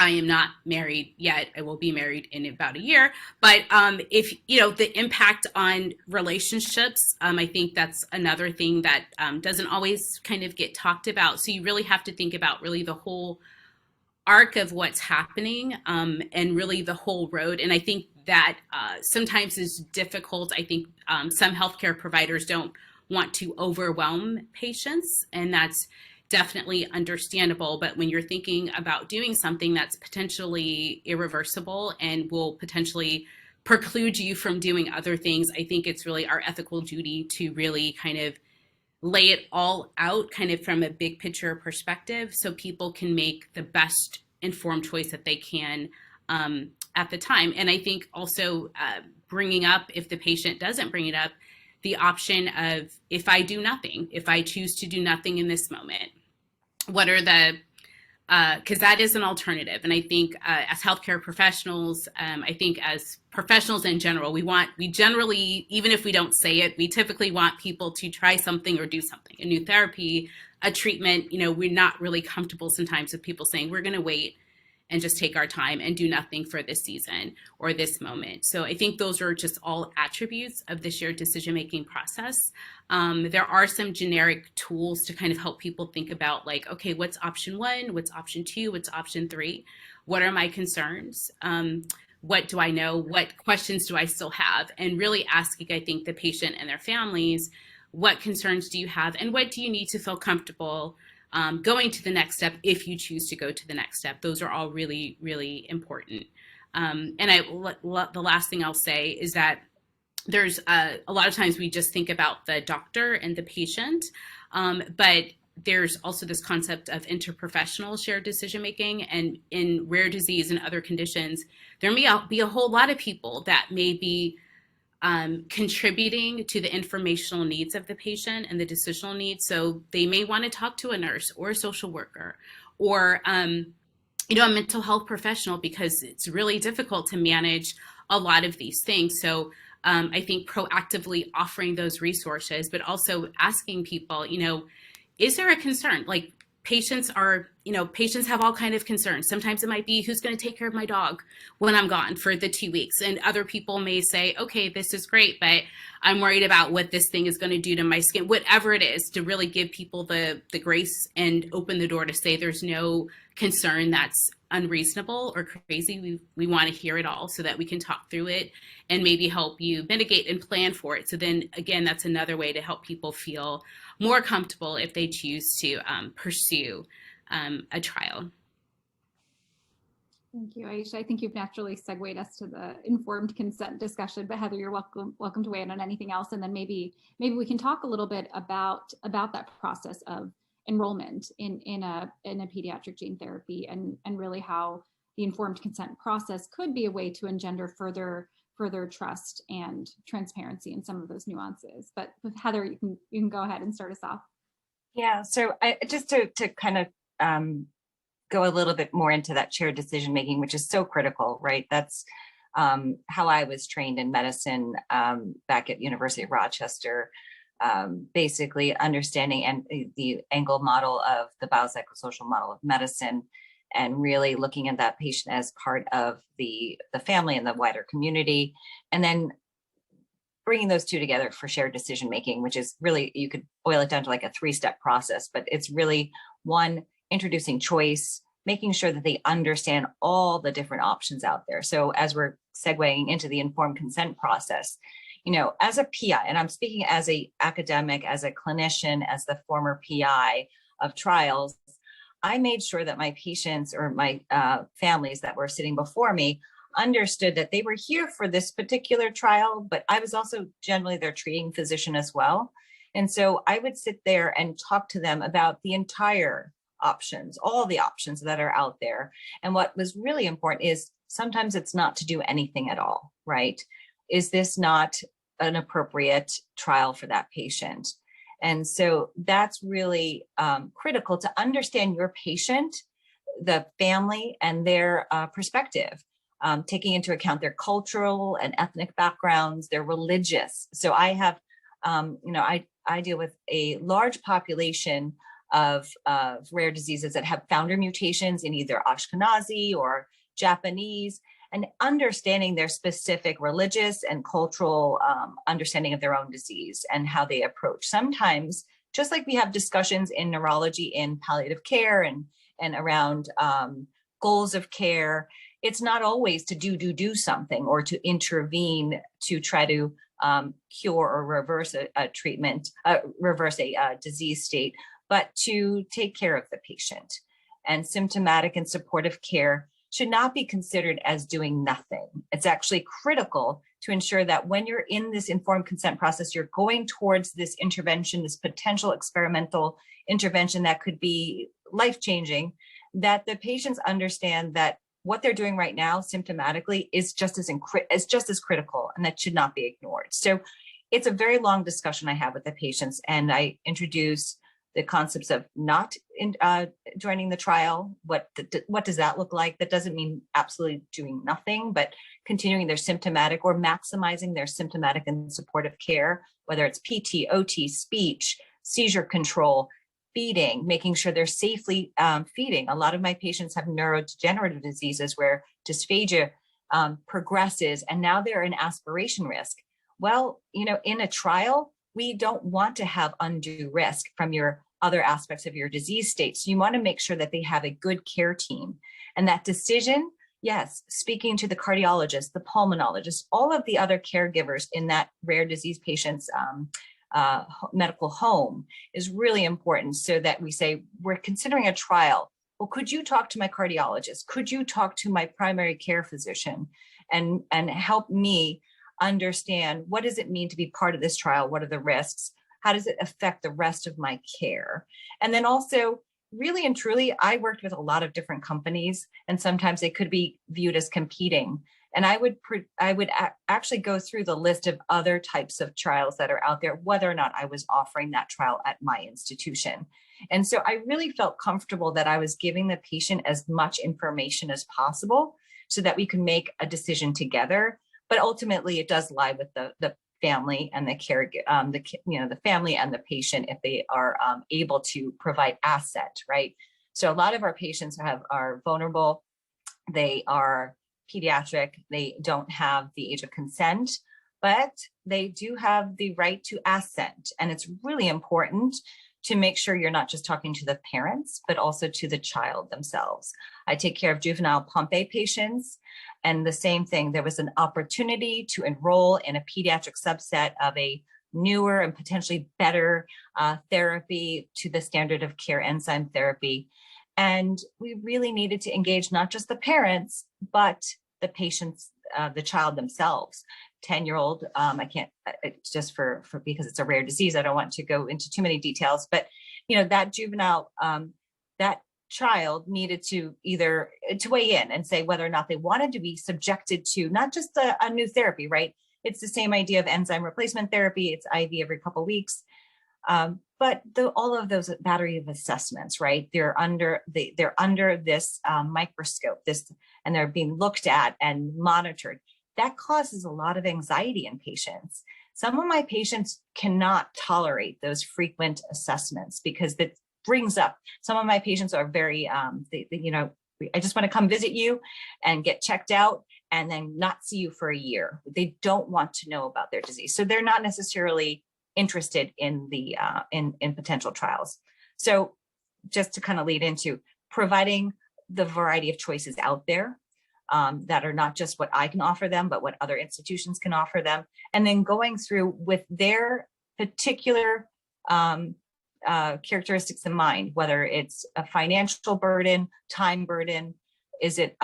I am not married yet. I will be married in about a year. But if, the impact on relationships, I think that's another thing that doesn't always kind of get talked about. So you really have to think about really the whole arc of what's happening and really the whole road. And I think that sometimes is difficult. I think some healthcare providers don't want to overwhelm patients, and that's definitely understandable. But when you're thinking about doing something that's potentially irreversible and will potentially preclude you from doing other things, I think it's really our ethical duty to really kind of lay it all out kind of from a big picture perspective so people can make the best informed choice that they can at the time. And I think also bringing up, if the patient doesn't bring it up, the option of, if I do nothing, if I choose to do nothing in this moment, what are the, because that is an alternative. And I think as healthcare professionals, I think as professionals in general, we generally, even if we don't say it, we typically want people to try something or do something, a new therapy, a treatment. We're not really comfortable sometimes with people saying, we're going to wait and just take our time and do nothing for this season or this moment. So I think those are just all attributes of the shared decision-making process. There are some generic tools to kind of help people think about, like, okay, what's option 1? What's option 2? What's option 3? What are my concerns? What do I know? What questions do I still have? And really asking, I think, the patient and their families, what concerns do you have? And what do you need to feel comfortable going to the next step if you choose to go to the next step? Those are all really, really important. And the last thing I'll say is that there's a lot of times we just think about the doctor and the patient, but there's also this concept of interprofessional shared decision-making. And in rare disease and other conditions, there may be a whole lot of people that may be contributing to the informational needs of the patient and the decisional needs. So they may want to talk to a nurse or a social worker or, a mental health professional, because it's really difficult to manage a lot of these things. So I think proactively offering those resources, but also asking people, is there a concern? Like, patients have all kinds of concerns. Sometimes it might be, who's going to take care of my dog when I'm gone for the 2 weeks? And other people may say, okay, this is great, but I'm worried about what this thing is going to do to my skin. Whatever it is, to really give people the grace and open the door to say there's no concern that's unreasonable or crazy. We want to hear it all so that we can talk through it and maybe help you mitigate and plan for it. So then again, that's another way to help people feel more comfortable if they choose to pursue a trial. Thank you, Aisha. I think you've naturally segued us to the informed consent discussion, but Heather, you're welcome to weigh in on anything else. And then maybe we can talk a little bit about that process of enrollment in a pediatric gene therapy and really how the informed consent process could be a way to engender further trust and transparency in some of those nuances. But Heather, you can go ahead and start us off. Yeah, so just to kind of go a little bit more into that shared decision making, which is so critical, right? That's how I was trained in medicine back at University of Rochester, basically understanding and the angle model of the biopsychosocial model of medicine, and really looking at that patient as part of the family and the wider community, and then bringing those two together for shared decision making, which is really, you could boil it down to like a 3-step process, but it's really one, introducing choice, making sure that they understand all the different options out there. So as we're segueing into the informed consent process, you know, as a PI, and I'm speaking as a academic, as a clinician, as the former PI of trials, I made sure that my patients or my families that were sitting before me understood that they were here for this particular trial, but I was also generally their treating physician as well. And so I would sit there and talk to them about the entire options, all the options that are out there. And what was really important is sometimes it's not to do anything at all, right? Is this not an appropriate trial for that patient? And so that's really critical to understand your patient, the family, and their perspective, taking into account their cultural and ethnic backgrounds, their religious. So I have, you know, I deal with a large population of rare diseases that have founder mutations in either Ashkenazi or Japanese, and understanding their specific religious and cultural understanding of their own disease and how they approach. Sometimes, just like we have discussions in neurology in palliative care and around goals of care, it's not always to do something or to intervene to try to cure or reverse a treatment, reverse a disease state, but to take care of the patient. And symptomatic and supportive care should not be considered as doing nothing. It's actually critical to ensure that when you're in this informed consent process, you're going towards this intervention, this potential experimental intervention that could be life-changing, that the patients understand that what they're doing right now symptomatically is just as critical, and that should not be ignored. So it's a very long discussion I have with the patients, and I introduce the concepts of not joining the trial. What does that look like? That doesn't mean absolutely doing nothing, but continuing their symptomatic or maximizing their symptomatic and supportive care, whether it's PT, OT, speech, seizure control, feeding, making sure they're safely feeding. A lot of my patients have neurodegenerative diseases where dysphagia progresses, and now they're in aspiration risk. Well, you know, in a trial, we don't want to have undue risk from your other aspects of your disease state. So you want to make sure that they have a good care team. And that decision, yes, speaking to the cardiologist, the pulmonologist, all of the other caregivers in that rare disease patient's medical home is really important, so that we say, we're considering a trial. Well, could you talk to my cardiologist? Could you talk to my primary care physician and help me understand, what does it mean to be part of this trial? What are the risks? How does it affect the rest of my care? And then also, really and truly, I worked with a lot of different companies, and sometimes they could be viewed as competing. And I would actually go through the list of other types of trials that are out there, whether or not I was offering that trial at my institution. And so I really felt comfortable that I was giving the patient as much information as possible so that we could make a decision together. But ultimately, it does lie with the family and the care, the family and the patient, if they are able to provide asset, right? So a lot of our patients are vulnerable. They are pediatric. They don't have the age of consent, but they do have the right to assent. And it's really important to make sure you're not just talking to the parents, but also to the child themselves. I take care of juvenile Pompe patients, and the same thing. There was an opportunity to enroll in a pediatric subset of a newer and potentially better therapy to the standard of care enzyme therapy. And we really needed to engage not just the parents, but the patients, the child themselves. 10-year-old, I can't, just for because it's a rare disease, I don't want to go into too many details, but that juvenile, that child needed to weigh in and say whether or not they wanted to be subjected to not just a new therapy, right? It's the same idea of enzyme replacement therapy. It's IV every couple of weeks. But all of those battery of assessments, right? They're under this microscope, and they're being looked at and monitored. that causes a lot of anxiety in patients. Some of my patients cannot tolerate those frequent assessments because that brings up, some of my patients are very, I just want to come visit you and get checked out and then not see you for a year. They don't want to know about their disease. So they're not necessarily interested in the in potential trials. So just to kind of lead into providing the variety of choices out there that are not just what I can offer them, but what other institutions can offer them. And then going through with their particular characteristics in mind, whether it's a financial burden, time burden, is it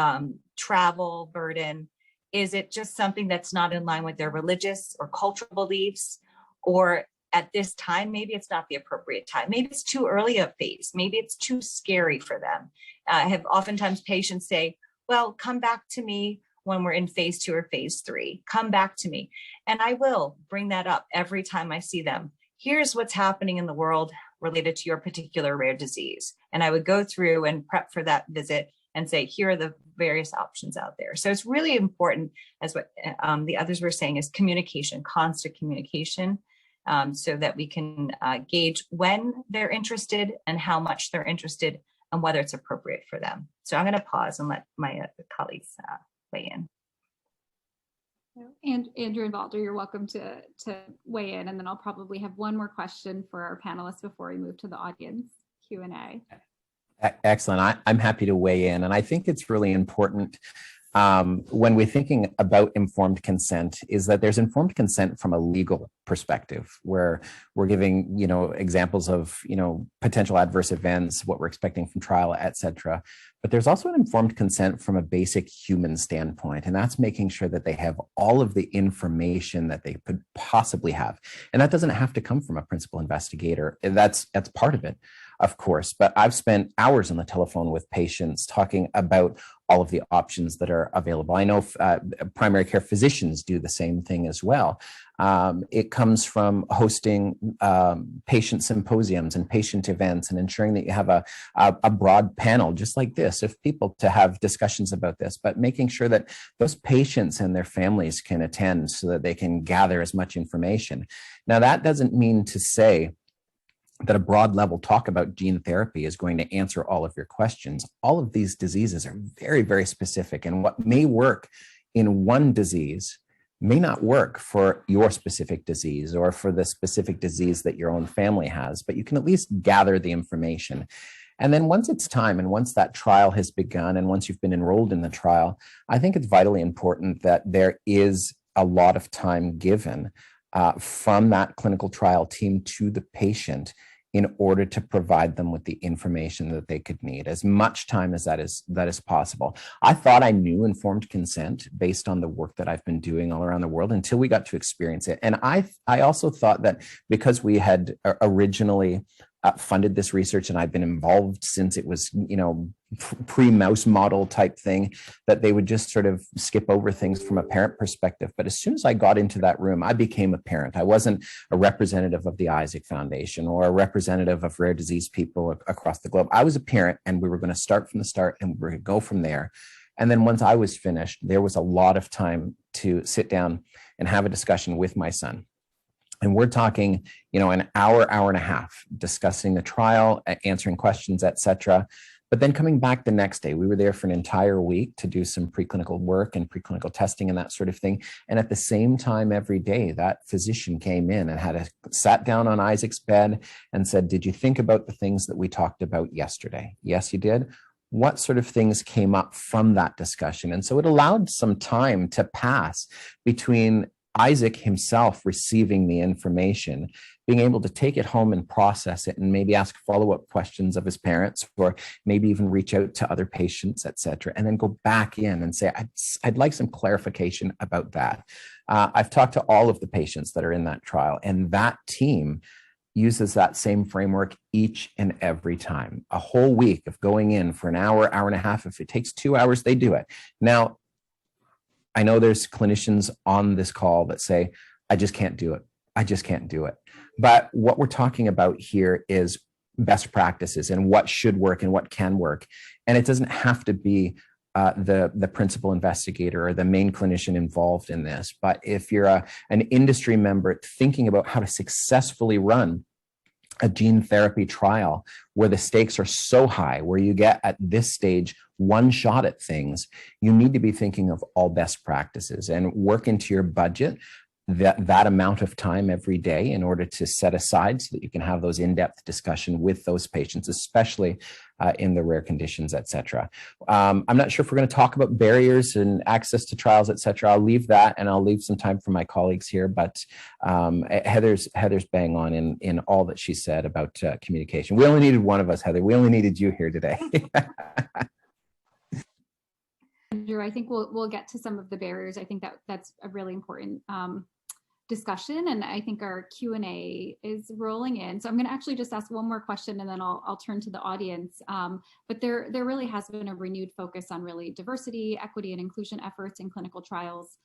travel burden, is it just something that's not in line with their religious or cultural beliefs, or at this time, maybe it's not the appropriate time. Maybe it's too early a phase. Maybe it's too scary for them. I have oftentimes patients say, well, come back to me when we're in phase 2 or phase 3, come back to me. And I will bring that up every time I see them. Here's what's happening in the world related to your particular rare disease. And I would go through and prep for that visit and say, here are the various options out there. So it's really important, as what the others were saying, is communication, constant communication, so that we can gauge when they're interested and how much they're interested and whether it's appropriate for them. So I'm going to pause and let my colleagues weigh in. And Andrew and Valder, you're welcome to weigh in, and then I'll probably have one more question for our panelists before we move to the audience Q&A. Excellent. I'm happy to weigh in, and I think it's really important when we're thinking about informed consent is that there's informed consent from a legal perspective, where we're giving, examples of, potential adverse events, what we're expecting from trial, et cetera. But there's also an informed consent from a basic human standpoint, and that's making sure that they have all of the information that they could possibly have. And that doesn't have to come from a principal investigator. That's part of it, of course. But I've spent hours on the telephone with patients talking about all of the options that are available. I know primary care physicians do the same thing as well. It comes from hosting patient symposiums and patient events and ensuring that you have a broad panel just like this of people to have discussions about this, but making sure that those patients and their families can attend so that they can gather as much information. Now, that doesn't mean to say that a broad level talk about gene therapy is going to answer all of your questions. All of these diseases are very, very specific, and what may work in one disease may not work for your specific disease or for the specific disease that your own family has, but you can at least gather the information. And then once it's time, and once that trial has begun, and once you've been enrolled in the trial, I think it's vitally important that there is a lot of time given from that clinical trial team to the patient in order to provide them with the information that they could need, as much time as that is possible. I thought I knew informed consent based on the work that I've been doing all around the world until we got to experience it. And I also thought that because we had originally funded this research, and I've been involved since it was, pre-mouse model type thing, that they would just sort of skip over things from a parent perspective. But as soon as I got into that room, I became a parent. I wasn't a representative of the Isaac Foundation or a representative of rare disease people across the globe. I was a parent, and we were going to start from the start, and we were going to go from there. And then once I was finished, there was a lot of time to sit down and have a discussion with my son. And we're talking, an hour and a half discussing the trial, answering questions, et cetera. But then coming back the next day, we were there for an entire week to do some preclinical work and preclinical testing and that sort of thing. And at the same time, every day, that physician came in and sat down on Isaac's bed and said, "Did you think about the things that we talked about yesterday?" "Yes, you did." What sort of things came up from that discussion? And so it allowed some time to pass between Isaac himself receiving the information, being able to take it home and process it, and maybe ask follow-up questions of his parents, or maybe even reach out to other patients, et cetera, and then go back in and say, I'd like some clarification about that. I've talked to all of the patients that are in that trial, and that team uses that same framework each and every time. A whole week of going in for an hour and a half. If it takes 2 hours, they do it. Now, I know there's clinicians on this call that say, I just can't do it. I just can't do it. But what we're talking about here is best practices and what should work and what can work. And it doesn't have to be the principal investigator or the main clinician involved in this. But if you're an industry member thinking about how to successfully run a gene therapy trial where the stakes are so high, where you get at this stage one shot at things, you need to be thinking of all best practices and work into your budget that amount of time every day in order to set aside so that you can have those in-depth discussion with those patients, especially in the rare conditions, et cetera. I'm not sure if we're going to talk about barriers and access to trials, et cetera. I'll leave that and I'll leave some time for my colleagues here, but Heather's bang on in all that she said about communication. We only needed one of us, Heather. We only needed you here today. Andrew, I think we'll get to some of the barriers. I think that's a really important discussion, and I think our Q&A is rolling in. So I'm going to actually just ask one more question, and then I'll turn to the audience. But there really has been a renewed focus on really diversity, equity, and inclusion efforts in clinical trials,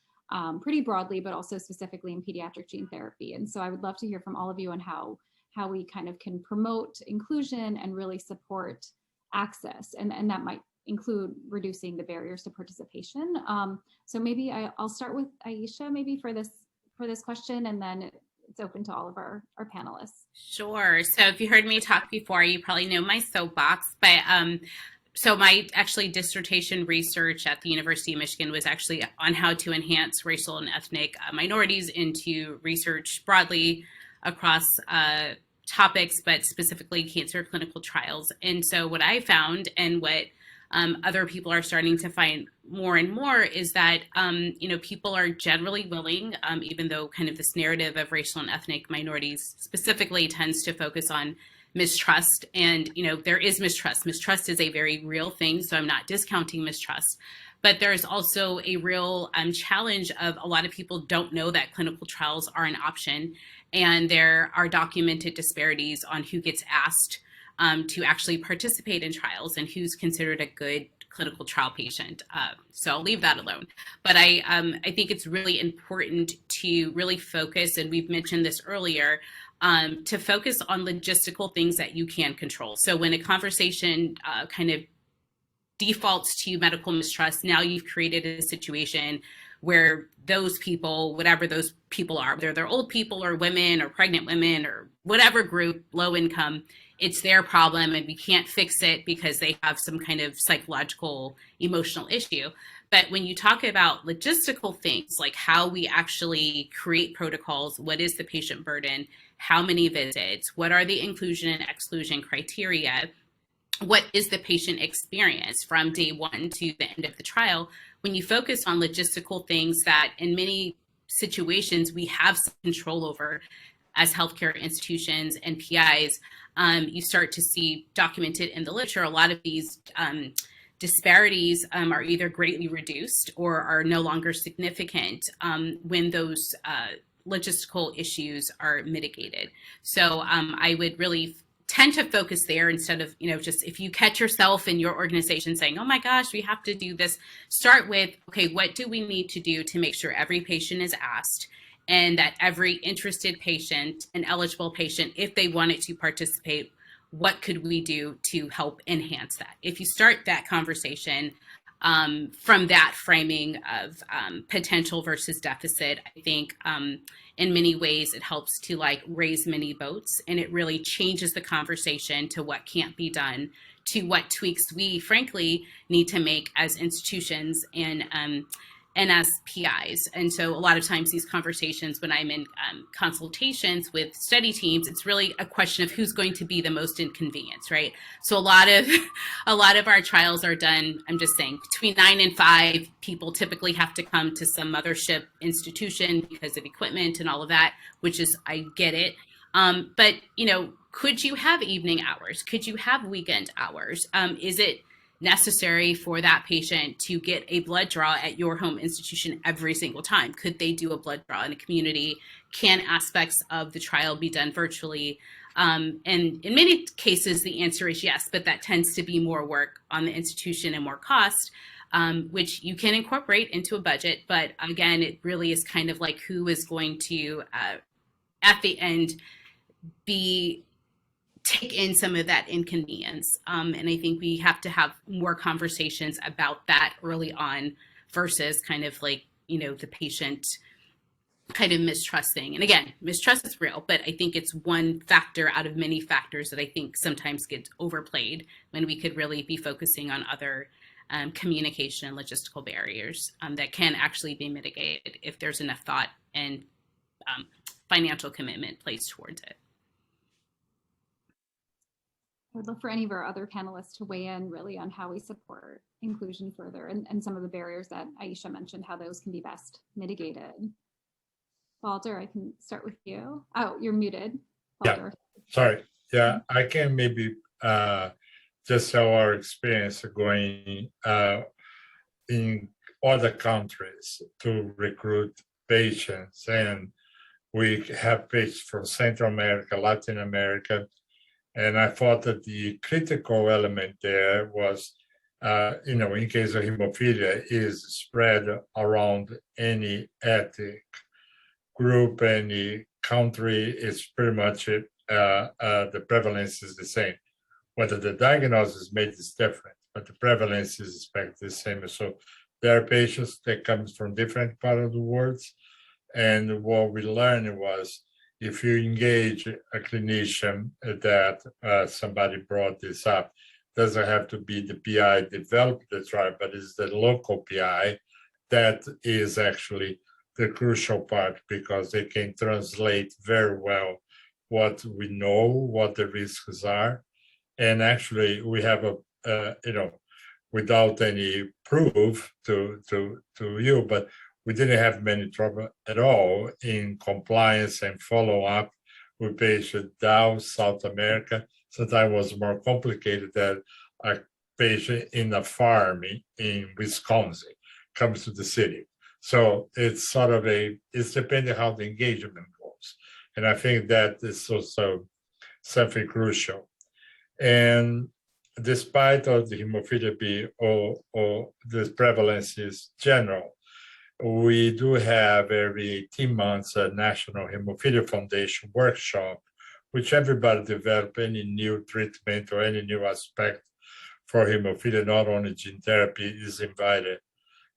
pretty broadly, but also specifically in pediatric gene therapy. And so I would love to hear from all of you on how we kind of can promote inclusion and really support access, and that might include reducing the barriers to participation. So maybe I'll start with Aisha maybe for this question, and then it's open to all of our panelists. Sure. So if you heard me talk before, you probably know my soapbox, but so my actually dissertation research at the University of Michigan was actually on how to enhance racial and ethnic minorities into research broadly across topics, but specifically cancer clinical trials. And so what I found, and what other people are starting to find more and more, is that people are generally willing, even though kind of this narrative of racial and ethnic minorities specifically tends to focus on mistrust, and there is mistrust. Mistrust is a very real thing, so I'm not discounting mistrust. But there's also a real challenge of a lot of people don't know that clinical trials are an option, and there are documented disparities on who gets asked to actually participate in trials and who's considered a good clinical trial patient. So I'll leave that alone. But I think it's really important to really focus, and we've mentioned this earlier, to focus on logistical things that you can control. So when a conversation kind of defaults to medical mistrust, now you've created a situation where those people, whatever those people are, whether they're old people or women or pregnant women or whatever group, low income, it's their problem and we can't fix it because they have some kind of psychological, emotional issue. But when you talk about logistical things, like how we actually create protocols, what is the patient burden, how many visits, what are the inclusion and exclusion criteria, what is the patient experience from day one to the end of the trial, when you focus on logistical things that in many situations we have some control over as healthcare institutions and PIs, you start to see documented in the literature, a lot of these disparities are either greatly reduced or are no longer significant when those logistical issues are mitigated. So I would really tend to focus there instead of, just if you catch yourself in your organization saying, oh my gosh, we have to do this, start with, okay, what do we need to do to make sure every patient is asked and that every interested patient and eligible patient, if they wanted to participate, what could we do to help enhance that? If you start that conversation from that framing of potential versus deficit, I think in many ways it helps to raise many boats, and it really changes the conversation to what can't be done, to what tweaks we frankly need to make as institutions and as PIs. And so a lot of times these conversations, when I'm in consultations with study teams, it's really a question of who's going to be the most inconvenienced, right? So a lot of our trials are done, I'm just saying, between 9 and 5, people typically have to come to some mothership institution because of equipment and all of that, which is, I get it. But, could you have evening hours? Could you have weekend hours? Is it necessary for that patient to get a blood draw at your home institution every single time? Could they do a blood draw in a community? Can aspects of the trial be done virtually? And in many cases, the answer is yes, but that tends to be more work on the institution and more cost, which you can incorporate into a budget. But again, it really is kind of like who is going to, at the end, be take in some of that inconvenience. And I think we have to have more conversations about that early on versus kind of like, the patient kind of mistrusting. And again, mistrust is real, but I think it's one factor out of many factors that I think sometimes gets overplayed when we could really be focusing on other communication and logistical barriers that can actually be mitigated if there's enough thought and financial commitment placed towards it. I'd love for any of our other panelists to weigh in really on how we support inclusion further and some of the barriers that Aisha mentioned, how those can be best mitigated. Valder, I can start with you. Oh, you're muted. Valder. Yeah, sorry. Yeah, I can maybe just tell our experience going in other countries to recruit patients. And we have patients from Central America, Latin America. And I thought that the critical element there was, in case of hemophilia, is spread around any ethnic group, any country. It's pretty much the prevalence is the same. Whether the diagnosis is made is different, but the prevalence is expected the same. So there are patients that come from different parts of the world. And what we learned was, if you engage a clinician that somebody brought this up, doesn't have to be the PI developed the trial, but it's the local PI that is actually the crucial part, because they can translate very well what we know, what the risks are. And actually we have without any proof to you, but we didn't have many trouble at all in compliance and follow up with patients down South America. Sometimes it was more complicated that a patient in a farm in Wisconsin comes to the city. So it's sort of it's depending how the engagement goes. And I think that is also something crucial. And despite of the hemophilia B or the prevalence is general, we do have every 18 months a National Hemophilia Foundation workshop, which everybody develop any new treatment or any new aspect for hemophilia, not only gene therapy, is invited.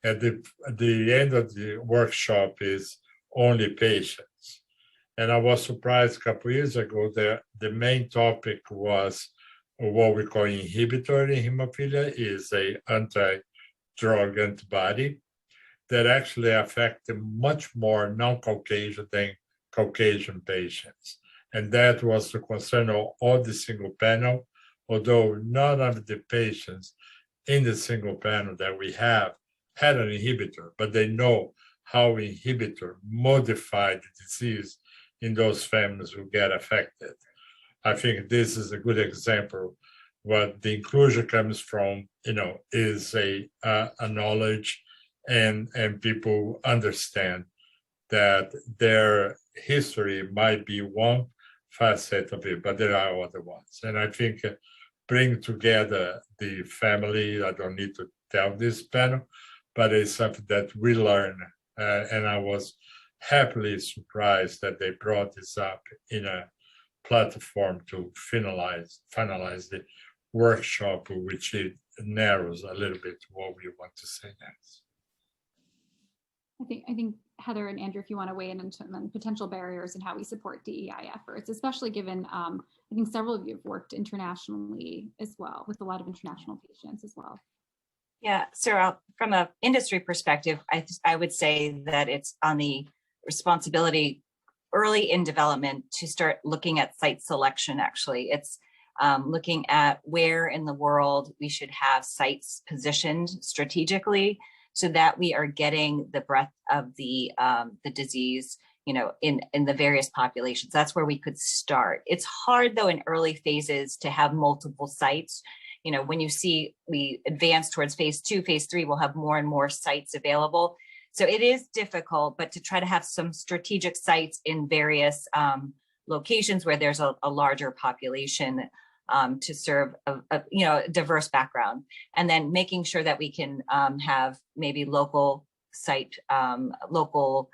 At the end of the workshop is only patients. And I was surprised a couple of years ago that the main topic was what we call inhibitor in hemophilia, is a anti-drug antibody that actually affect much more non-Caucasian than Caucasian patients. And that was the concern of all the single panel, although none of the patients in the single panel that we have had an inhibitor, but they know how inhibitor modify the disease in those families who get affected. I think this is a good example. What the inclusion comes from, is a knowledge, and people understand that their history might be one facet of it, but there are other ones. And I think bring together the family, I don't need to tell this panel, but it's something that we learn. And I was happily surprised that they brought this up in a platform to finalize the workshop, which it narrows a little bit what we want to say next. I think Heather and Andrew, if you want to weigh in on potential barriers and how we support DEI efforts, especially given I think several of you have worked internationally as well, with a lot of international patients as well. Yeah, so from an industry perspective, I would say that it's on the responsibility early in development to start looking at site selection. Actually, it's looking at where in the world we should have sites positioned strategically, so that we are getting the breadth of the disease, in the various populations. That's where we could start. It's hard though in early phases to have multiple sites. When you see we advance towards phase 2, phase 3, we'll have more and more sites available. So it is difficult, but to try to have some strategic sites in various locations where there's a larger population to serve a diverse background, and then making sure that we can have maybe local site, local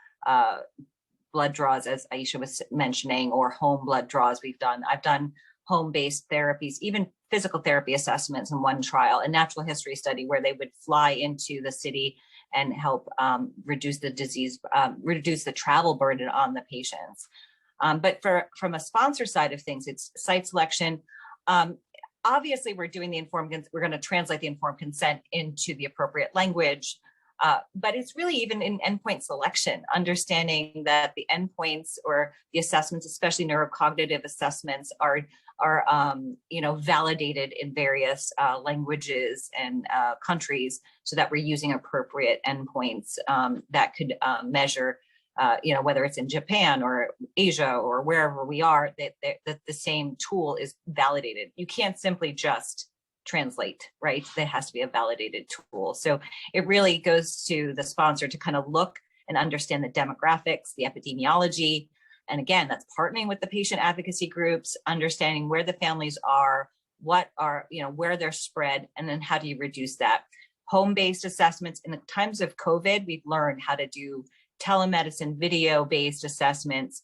blood draws, as Aisha was mentioning, or home blood draws. I've done home-based therapies, even physical therapy assessments in one trial, a natural history study where they would fly into the city and help reduce the disease, reduce the travel burden on the patients. But from a sponsor side of things, it's site selection. Obviously, we're going to translate the informed consent into the appropriate language. But it's really even in endpoint selection, understanding that the endpoints or the assessments, especially neurocognitive assessments, are validated in various languages and countries, so that we're using appropriate endpoints that could measure, whether it's in Japan or Asia or wherever we are, that the same tool is validated. You can't simply just translate, right? There has to be a validated tool. So it really goes to the sponsor to kind of look and understand the demographics, the epidemiology. And again, that's partnering with the patient advocacy groups, understanding where the families are, what are, where they're spread, and then how do you reduce that? Home-based assessments. In the times of COVID, we've learned how to do telemedicine, video-based assessments.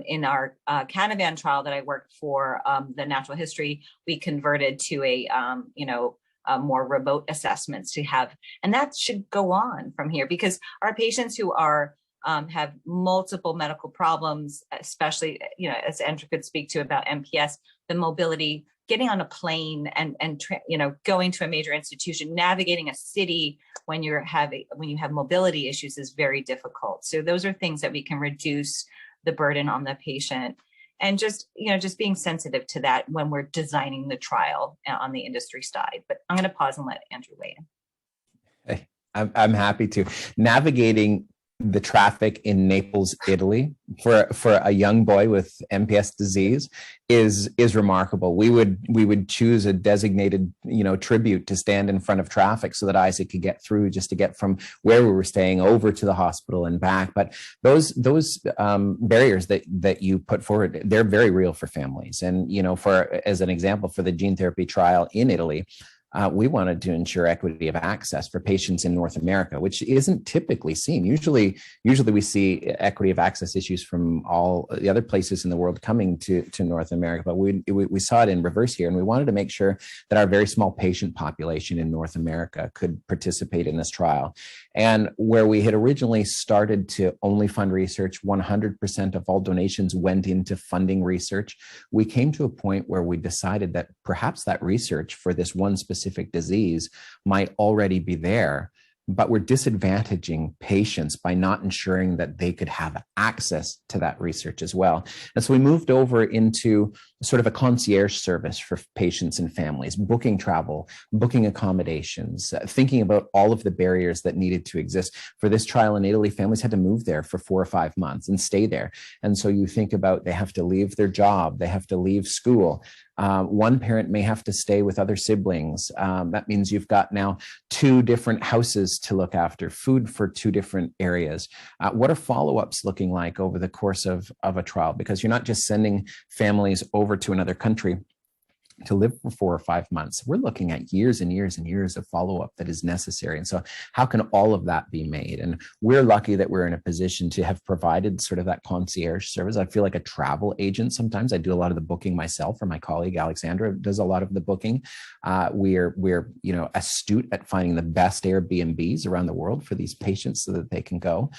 In our Canavan trial that I worked for, the natural history, we converted to a more remote assessments to have, and that should go on from here, because our patients who are have multiple medical problems, especially, as Andrew could speak to about MPS, the mobility, getting on a plane and going to a major institution, navigating a city when you have mobility issues is very difficult. So those are things that we can reduce the burden on the patient, and just being sensitive to that when we're designing the trial on the industry side. But I'm going to pause and let Andrew weigh in. I'm happy to. Navigating the traffic in Naples, Italy, for a young boy with MPS disease is remarkable. We would choose a designated tribute to stand in front of traffic so that Isaac could get through, just to get from where we were staying over to the hospital and back. But those barriers that you put forward, they're very real for families. And as an example, for the gene therapy trial in Italy, we wanted to ensure equity of access for patients in North America, which isn't typically seen. Usually we see equity of access issues from all the other places in the world coming to North America, but we saw it in reverse here, and we wanted to make sure that our very small patient population in North America could participate in this trial. And where we had originally started to only fund research, 100% of all donations went into funding research. We came to a point where we decided that perhaps that research for this one specific disease might already be there, but we're disadvantaging patients by not ensuring that they could have access to that research as well. And so we moved over into sort of a concierge service for patients and families, booking travel, booking accommodations, thinking about all of the barriers that needed to exist. For this trial in Italy, families had to move there for 4 or 5 months and stay there. And so you think about, they have to leave their job, they have to leave school. One parent may have to stay with other siblings. That means you've got now 2 different houses to look after, food for 2 different areas. What are follow-ups looking like over the course of a trial? Because you're not just sending families over to another country to live for 4 or 5 months. We're looking at years and years and years of follow-up that is necessary. And so how can all of that be made? And we're lucky that we're in a position to have provided sort of that concierge service. I feel like a travel agent sometimes. I do a lot of the booking myself, or my colleague Alexandra does a lot of the booking. We're astute at finding the best Airbnbs around the world for these patients so that they can go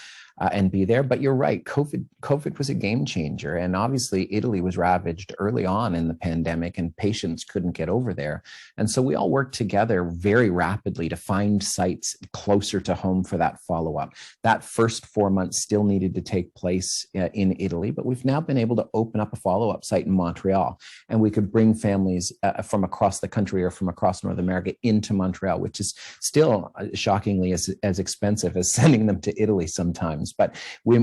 and be there. But you're right, COVID was a game changer. And obviously Italy was ravaged early on in the pandemic, and patients couldn't get over there. And so we all worked together very rapidly to find sites closer to home for that follow-up. That first 4 months still needed to take place in Italy, but we've now been able to open up a follow-up site in Montreal, and we could bring families from across the country or from across North America into Montreal, which is still shockingly as expensive as sending them to Italy sometimes. But we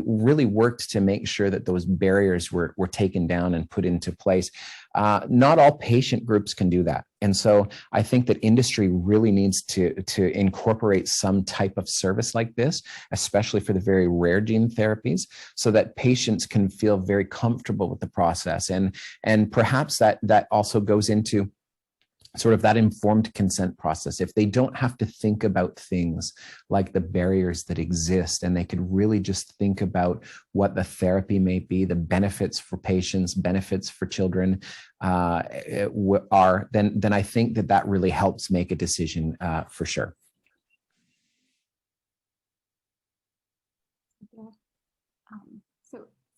really worked to make sure that those barriers were taken down and put into place. Not all patient groups can do that. And so I think that industry really needs to incorporate some type of service like this, especially for the very rare gene therapies, so that patients can feel very comfortable with the process. And perhaps that also goes into sort of that informed consent process, if they don't have to think about things like the barriers that exist, and they could really just think about what the therapy may be, the benefits for patients, benefits for children are, then I think that really helps make a decision for sure.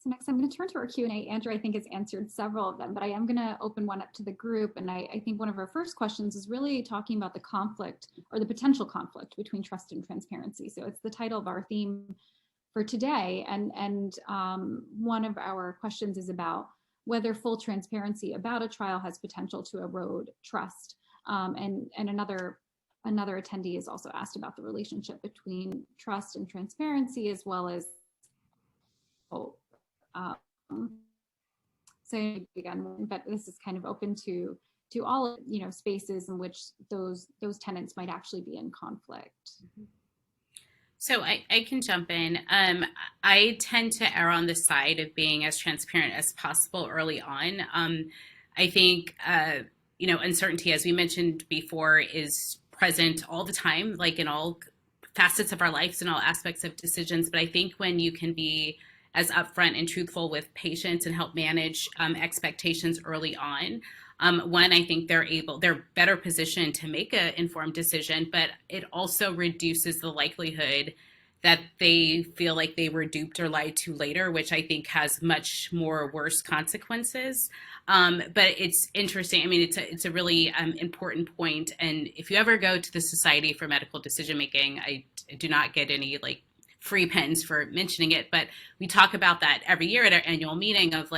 So next, I'm going to turn to our Q&A. Andrew, I think, has answered several of them, but I am going to open one up to the group. And I think one of our first questions is really talking about the conflict, or the potential conflict, between trust and transparency. So it's the title of our theme for today. And one of our questions is about whether full transparency about a trial has potential to erode trust. And another attendee is also asked about the relationship between trust and transparency, as well as hope. So again, but this is kind of open to all, spaces in which those tenets might actually be in conflict. So I can jump in. I tend to err on the side of being as transparent as possible early on. I think, uncertainty, as we mentioned before, is present all the time, like in all facets of our lives and all aspects of decisions. But I think when you can be as upfront and truthful with patients and help manage expectations early on, one, I think they're better positioned to make an informed decision, but it also reduces the likelihood that they feel like they were duped or lied to later, which I think has much more worse consequences. But it's interesting. I mean, it's a really important point. And if you ever go to the Society for Medical Decision Making, I do not get any free pens for mentioning it, but we talk about that every year at our annual meeting of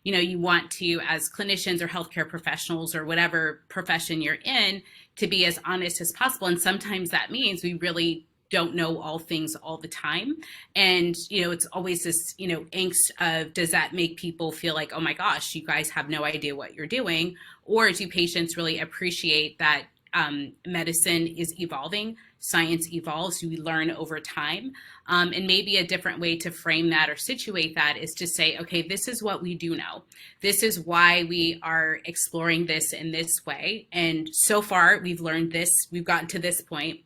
you want to, as clinicians or healthcare professionals or whatever profession you're in, to be as honest as possible. And sometimes that means we really don't know all things all the time. And, it's always this, angst of, does that make people feel like, oh my gosh, you guys have no idea what you're doing? Or do patients really appreciate that medicine is evolving, science evolves, we learn over time. And maybe a different way to frame that or situate that is to say, okay, this is what we do know. This is why we are exploring this in this way. And so far we've learned this, we've gotten to this point.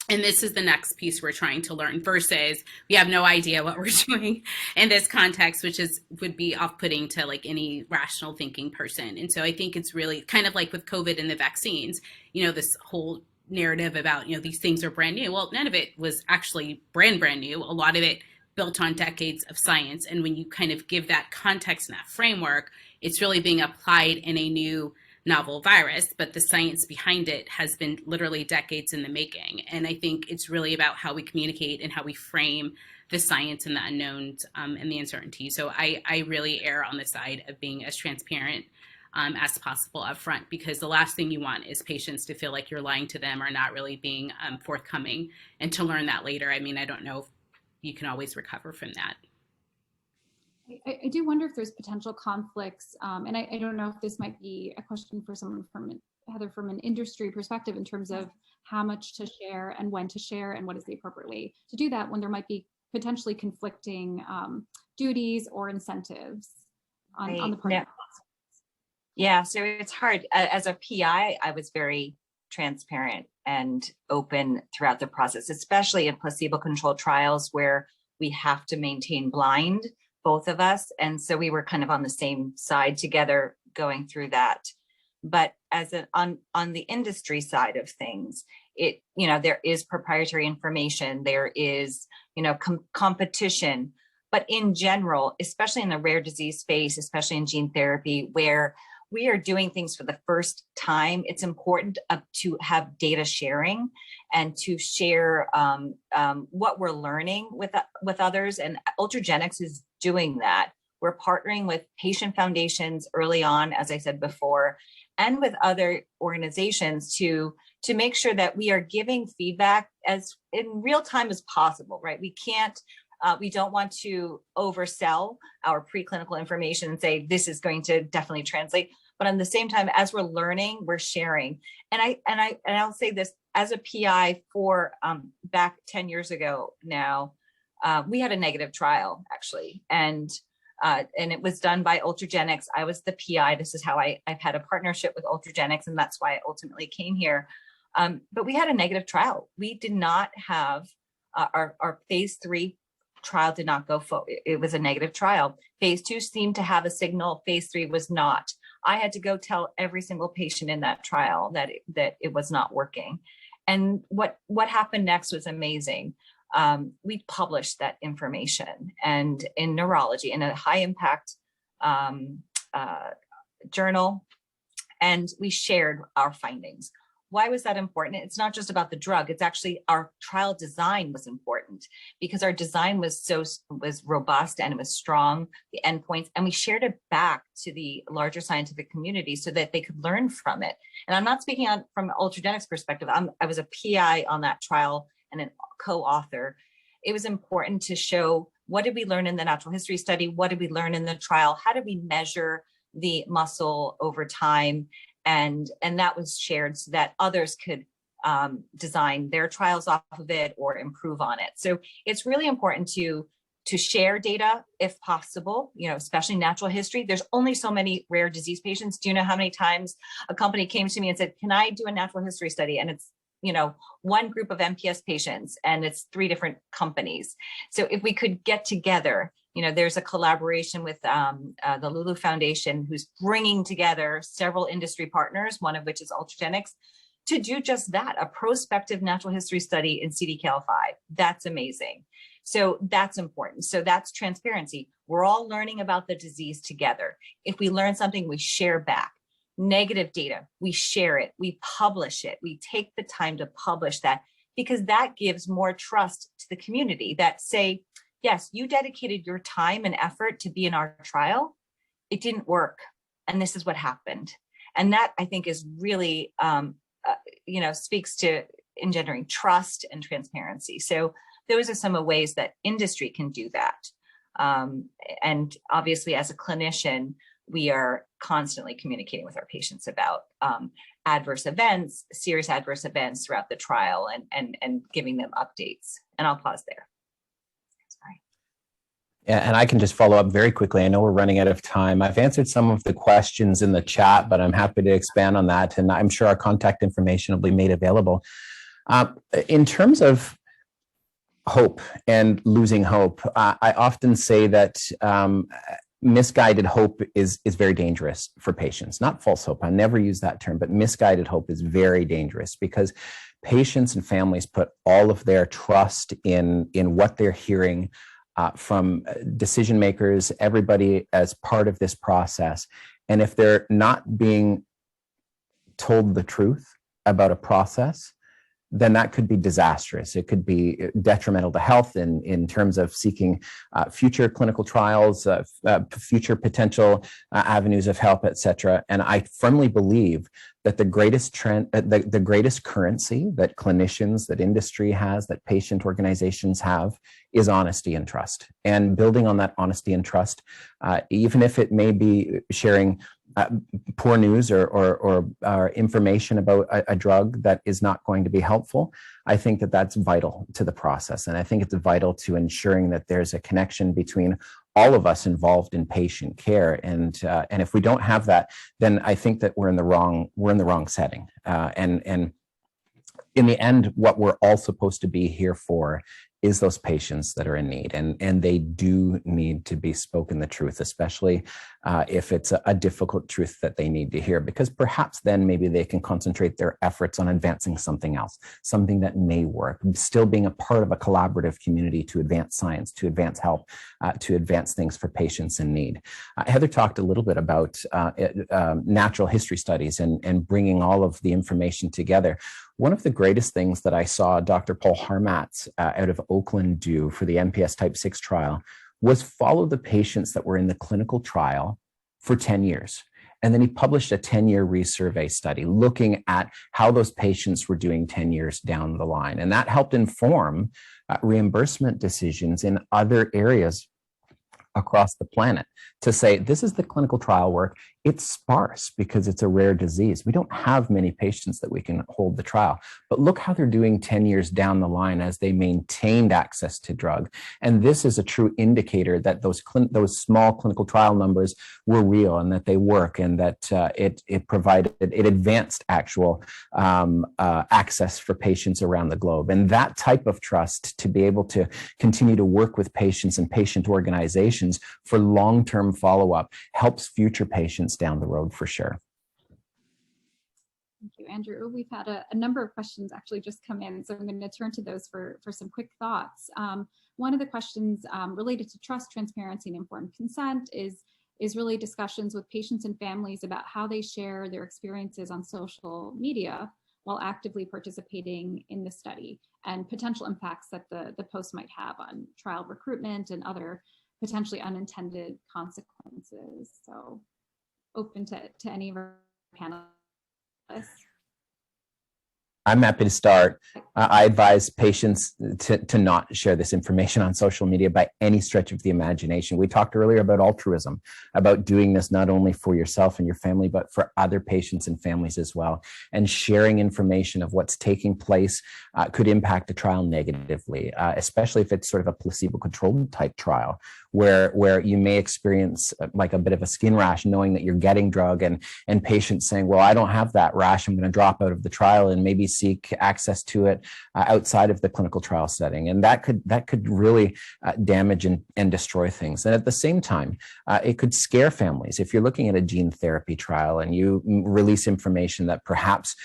And this is the next piece we're trying to learn, versus we have no idea what we're doing in this context, which would be off-putting to any rational thinking person. And so I think it's really kind of like with COVID and the vaccines, this whole narrative about, these things are brand new. Well, none of it was actually brand new. A lot of it built on decades of science. And when you kind of give that context and that framework, it's really being applied in a new novel virus, but the science behind it has been literally decades in the making. And I think it's really about how we communicate and how we frame the science and the unknowns and the uncertainty. So I really err on the side of being as transparent as possible up front, because the last thing you want is patients to feel like you're lying to them or not really being forthcoming, and to learn that later. I mean, I don't know if you can always recover from that. I do wonder if there's potential conflicts, and I don't know if this might be a question for someone Heather, from an industry perspective, in terms of how much to share and when to share and what is the appropriate way to do that when there might be potentially conflicting duties or incentives on the part of the Yeah, so it's hard. As a PI, I was very transparent and open throughout the process, especially in placebo-controlled trials where we have to maintain blind, both of us. And so we were kind of on the same side together going through that. But on the industry side of things, there is proprietary information, there is, competition. But in general, especially in the rare disease space, especially in gene therapy, where we are doing things for the first time, it's important to have data sharing and to share what we're learning with others. And Ultragenyx is doing that. We're partnering with patient foundations early on, as I said before, and with other organizations to make sure that we are giving feedback as in real time as possible, right? We don't want to oversell our preclinical information and say, this is going to definitely translate. But at the same time, as we're learning, we're sharing. And I'll say this, as a PI for back 10 years ago now, we had a negative trial actually. And and it was done by Ultragenyx. I was the PI. This is how I've had a partnership with Ultragenyx, and that's why I ultimately came here. But we had a negative trial. We did not have our phase 3 trial did not go forward. It was a negative trial. Phase 2 seemed to have a signal. Phase 3 was not. I had to go tell every single patient in that trial that it was not working. And what happened next was amazing. We published that information and in neurology in a high impact journal, and we shared our findings. Why was that important? It's not just about the drug. It's actually our trial design was important because our design was robust and it was strong, the endpoints, and we shared it back to the larger scientific community so that they could learn from it. And I'm not speaking from Ultragenyx perspective. I was a PI on that trial and a co-author. It was important to show what did we learn in the natural history study? What did we learn in the trial? How did we measure the muscle over time? And that was shared so that others could design their trials off of it or improve on it. So it's really important to share data if possible, especially natural history. There's only so many rare disease patients. Do you know how many times a company came to me and said, can I do a natural history study? And it's, one group of MPS patients and it's 3 different companies. So if we could get together, there's a collaboration with the Lulu Foundation, who's bringing together several industry partners, one of which is Ultragenyx, to do just that, a prospective natural history study in CDKL5. That's amazing. So that's important. So that's transparency. We're all learning about the disease together. If we learn something, we share back. Negative data, we share it, we publish it, we take the time to publish that because that gives more trust to the community that say, yes, you dedicated your time and effort to be in our trial. It didn't work. And this is what happened. And that I think is really, speaks to engendering trust and transparency. So those are some of the ways that industry can do that. And obviously as a clinician, we are constantly communicating with our patients about adverse events, serious adverse events throughout the trial and giving them updates. And I'll pause there. Sorry. Yeah, and I can just follow up very quickly. I know we're running out of time. I've answered some of the questions in the chat, but I'm happy to expand on that. And I'm sure our contact information will be made available. In terms of hope and losing hope, I often say that misguided hope is very dangerous for patients, not false hope. I never use that term, but misguided hope is very dangerous because patients and families put all of their trust in what they're hearing from decision makers, everybody as part of this process. And if they're not being told the truth about a process, then that could be disastrous. It could be detrimental to health in terms of seeking future clinical trials, future potential avenues of help, et cetera. And I firmly believe that the greatest the greatest currency that clinicians, that industry has, that patient organizations have, is honesty and trust. And building on that honesty and trust, even if it may be sharing poor news or information about a drug that is not going to be helpful, I think that that's vital to the process. And I think it's vital to ensuring that there's a connection between all of us involved in patient care. And if we don't have that, then I think that we're in the wrong setting. And in the end, what we're all supposed to be here for is those patients that are in need. And they do need to be spoken the truth, especially if it's a difficult truth that they need to hear, because perhaps then maybe they can concentrate their efforts on advancing something else, something that may work, still being a part of a collaborative community to advance science, to advance health, to advance things for patients in need. Heather talked a little bit about natural history studies and bringing all of the information together. One of the greatest things that I saw Dr. Paul Harmatz out of Oakland do for the MPS type 6 trial was follow the patients that were in the clinical trial for 10 years. And then he published a 10-year resurvey study looking at how those patients were doing 10 years down the line. And that helped inform reimbursement decisions in other areas across the planet to say, this is the clinical trial work. it's sparse because it's a rare disease. We don't have many patients that we can hold the trial, but look how they're doing 10 years down the line as they maintained access to drug. And this is a true indicator that those small clinical trial numbers were real and that they work, and that it advanced actual access for patients around the globe. And that type of trust, to be able to continue to work with patients and patient organizations for long-term follow-up, helps future patients down the road for sure. Thank you, Andrew. We've had a number of questions actually just come in, so I'm going to turn to those for some quick thoughts. One of the questions related to trust, transparency, and informed consent is really discussions with patients and families about how they share their experiences on social media while actively participating in the study, and potential impacts that the post might have on trial recruitment and other potentially unintended consequences. So open to any of our panelists. I'm happy to start. I advise patients to not share this information on social media by any stretch of the imagination. We talked earlier about altruism, about doing this not only for yourself and your family, but for other patients and families as well. And sharing information of what's taking place could impact a trial negatively, especially if it's sort of a placebo-controlled type trial, where you may experience like a bit of a skin rash knowing that you're getting drug, and patients saying, well, I don't have that rash, I'm going to drop out of the trial and maybe seek access to it outside of the clinical trial setting. And that could really damage and destroy things. And at the same time, it could scare families. If you're looking at a gene therapy trial and you release information that perhaps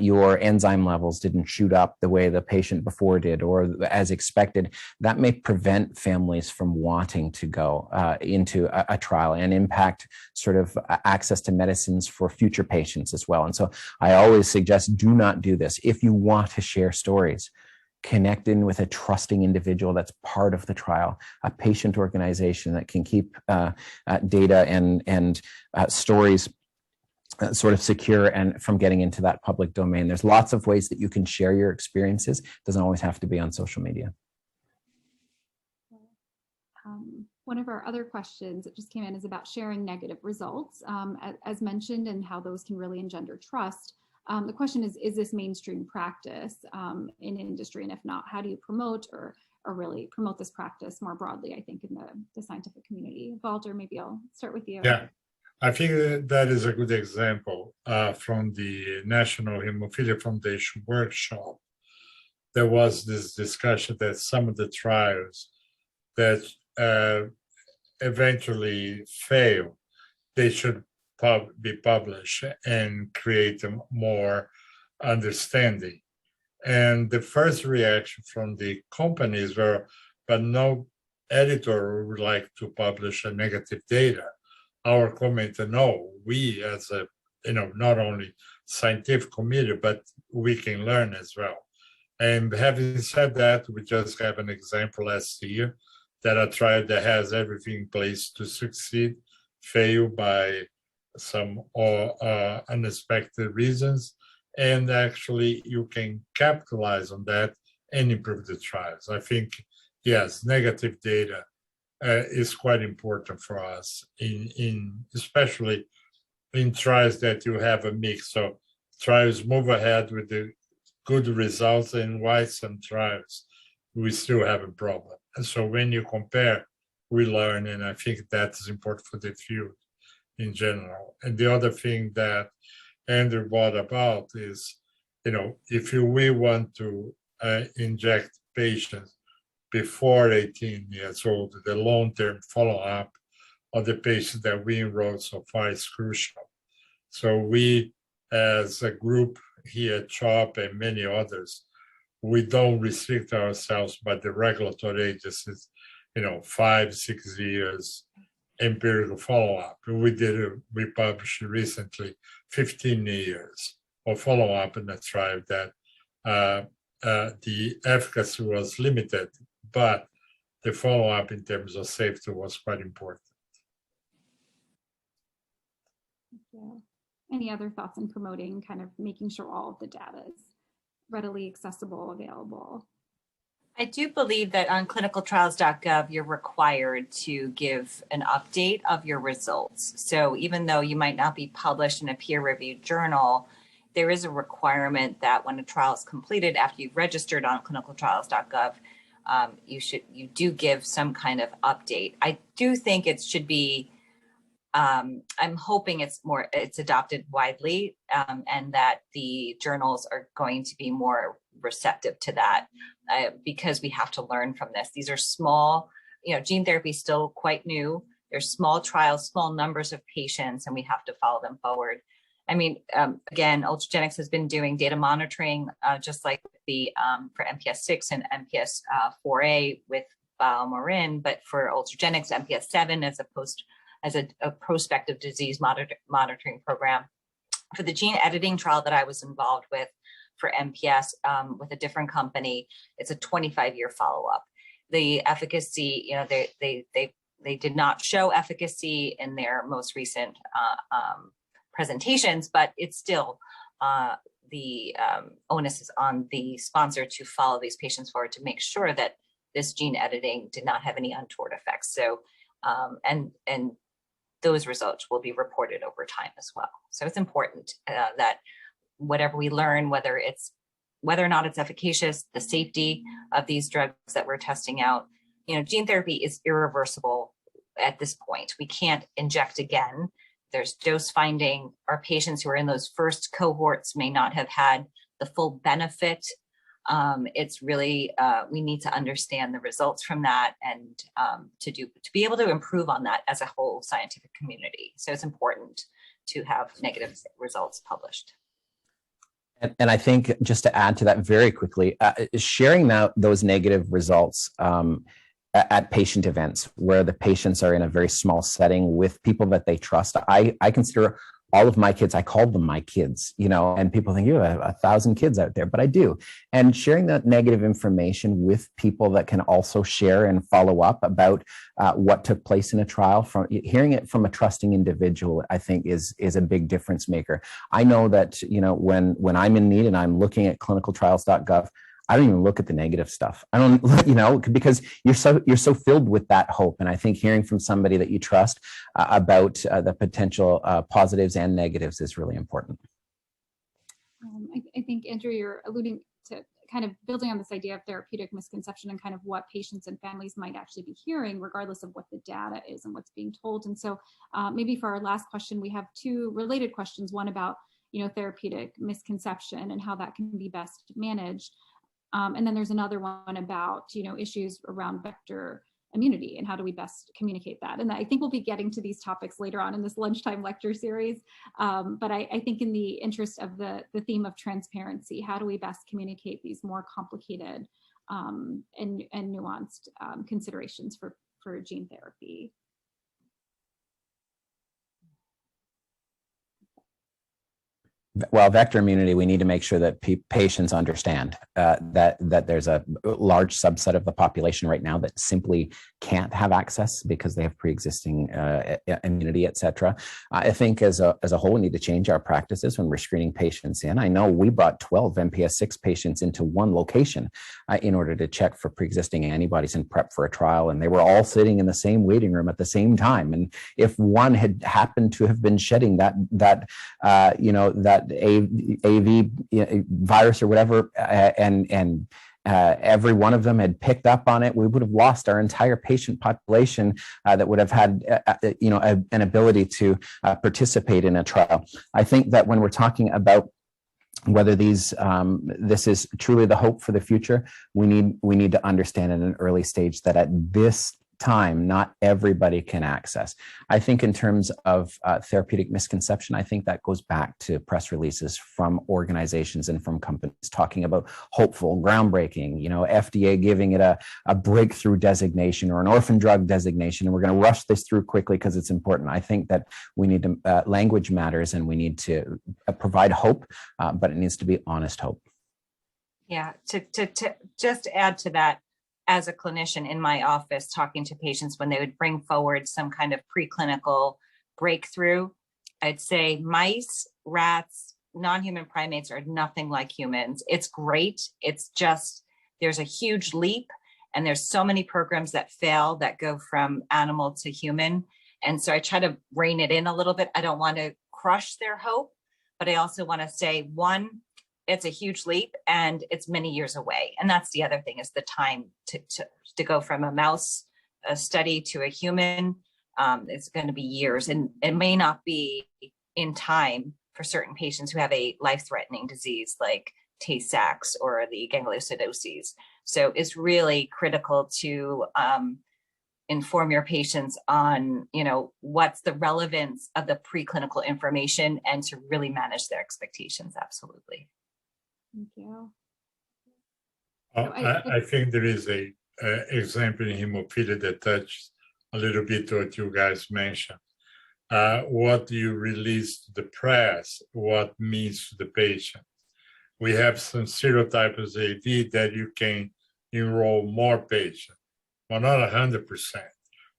your enzyme levels didn't shoot up the way the patient before did, or as expected, that may prevent families from wanting to go into a trial and impact sort of access to medicines for future patients as well. And so I always suggest, do not do this. If you want to share stories, connect in with a trusting individual that's part of the trial, a patient organization that can keep data and stories sort of secure and from getting into that public domain. There's lots of ways that you can share your experiences. It doesn't always have to be on social media. One of our other questions that just came in is about sharing negative results, as mentioned, and how those can really engender trust. The question is this mainstream practice in industry? And if not, how do you promote or really promote this practice more broadly, I think, in the scientific community? Valder, maybe I'll start with you. Yeah, I think that is a good example from the National Hemophilia Foundation workshop. There was this discussion that some of the trials that eventually fail, they should be published and create more understanding. And the first reaction from the companies were, but no editor would like to publish a negative data. Our comment, no, we as a, not only scientific committee, but we can learn as well. And having said that, we just have an example last year that a trial that has everything in place to succeed, fail by some unexpected reasons, and actually you can capitalize on that and improve the trials. I think, yes, negative data is quite important for us, especially in trials that you have a mix. So trials move ahead with the good results, and why some trials we still have a problem. And so when you compare, we learn, and I think that is important for the field in general. And the other thing that Andrew brought about is, if we want to inject patients before 18 years old, the long-term follow-up of the patients that we enrolled so far is crucial. So we, as a group here at CHOP and many others, we don't restrict ourselves by the regulatory agencies, 5-6 years empirical follow-up. We published recently 15 years of follow-up in a trial that the efficacy was limited, but the follow-up in terms of safety was quite important. Yeah. Any other thoughts on promoting, kind of making sure all of the data is readily accessible, available? I do believe that on clinicaltrials.gov, you're required to give an update of your results. So even though you might not be published in a peer-reviewed journal, there is a requirement that when a trial is completed after you've registered on clinicaltrials.gov, you do give some kind of update. I do think it should be, I'm hoping it's adopted widely, and that the journals are going to be more receptive to that, because we have to learn from this. These are small, gene therapy is still quite new. There's small trials, small numbers of patients, and we have to follow them forward. I mean, again, Ultragenyx has been doing data monitoring, just like the for MPS 6 and MPS 4A with Valmarin, but for Ultragenyx, MPS 7 as a prospective disease monitoring program. For the gene editing trial that I was involved with for MPS with a different company, it's a 25-year follow-up. The efficacy, they did not show efficacy in their most recent presentations, but it's still the onus is on the sponsor to follow these patients forward to make sure that this gene editing did not have any untoward effects. So, and those results will be reported over time as well. So it's important that whatever we learn, whether or not it's efficacious, the safety of these drugs that we're testing out, gene therapy is irreversible at this point. We can't inject again. There's dose finding. Our patients who are in those first cohorts may not have had the full benefit. It's really, we need to understand the results from that and to be able to improve on that as a whole scientific community. So it's important to have negative results published. And I think just to add to that very quickly, sharing those negative results at patient events where the patients are in a very small setting with people that they trust. I consider all of my kids, I called them my kids, and people think you have 1,000 kids out there, but I do. And sharing that negative information with people that can also share and follow up about what took place in a trial, from hearing it from a trusting individual, I think is a big difference maker. I know that, when I'm in need and I'm looking at clinicaltrials.gov, I don't even look at the negative stuff. I don't, because you're so filled with that hope. And I think hearing from somebody that you trust about the potential positives and negatives is really important. I think, Andrew, you're alluding to kind of building on this idea of therapeutic misconception and kind of what patients and families might actually be hearing, regardless of what the data is and what's being told. And so maybe for our last question, we have two related questions, one about, therapeutic misconception and how that can be best managed. And then there's another one about, issues around vector immunity and how do we best communicate that. And I think we'll be getting to these topics later on in this lunchtime lecture series. But I think in the interest of the theme of transparency, how do we best communicate these more complicated and nuanced considerations for gene therapy? Well, vector immunity, we need to make sure that patients understand that there's a large subset of the population right now that simply can't have access because they have pre-existing immunity, et cetera. I think as a whole, we need to change our practices when we're screening patients in. I know we brought 12 MPS 6 patients into one location in order to check for pre-existing antibodies and prep for a trial, and they were all sitting in the same waiting room at the same time. And if one had happened to have been shedding that AV virus or whatever, and every one of them had picked up on it, we would have lost our entire patient population that would have had, an ability to participate in a trial. I think that when we're talking about whether this is truly the hope for the future, we need to understand at an early stage that at this time, not everybody can access. I think in terms of therapeutic misconception, I think that goes back to press releases from organizations and from companies talking about hopeful, groundbreaking, FDA giving it a breakthrough designation or an orphan drug designation, and we're going to rush this through quickly because it's important. I think that we need to, language matters, and we need to provide hope, but it needs to be honest hope. Yeah, to just add to that, as a clinician in my office talking to patients when they would bring forward some kind of preclinical breakthrough, I'd say mice, rats, non-human primates are nothing like humans. It's great. It's just there's a huge leap, and there's so many programs that fail that go from animal to human. And so I try to rein it in a little bit. I don't want to crush their hope, but I also want to say, one, it's a huge leap and it's many years away. And that's the other thing, is the time to go from a mouse study to a human. It's going to be years, and it may not be in time for certain patients who have a life-threatening disease like Tay-Sachs or the gangliosidosis. So it's really critical to inform your patients on, what's the relevance of the preclinical information, and to really manage their expectations. Absolutely. Thank you. I think there is a example in hemophilia that touches a little bit what you guys mentioned. What you release to the press, what means to the patient. We have some serotypes AD that you can enroll more patients, but not 100%.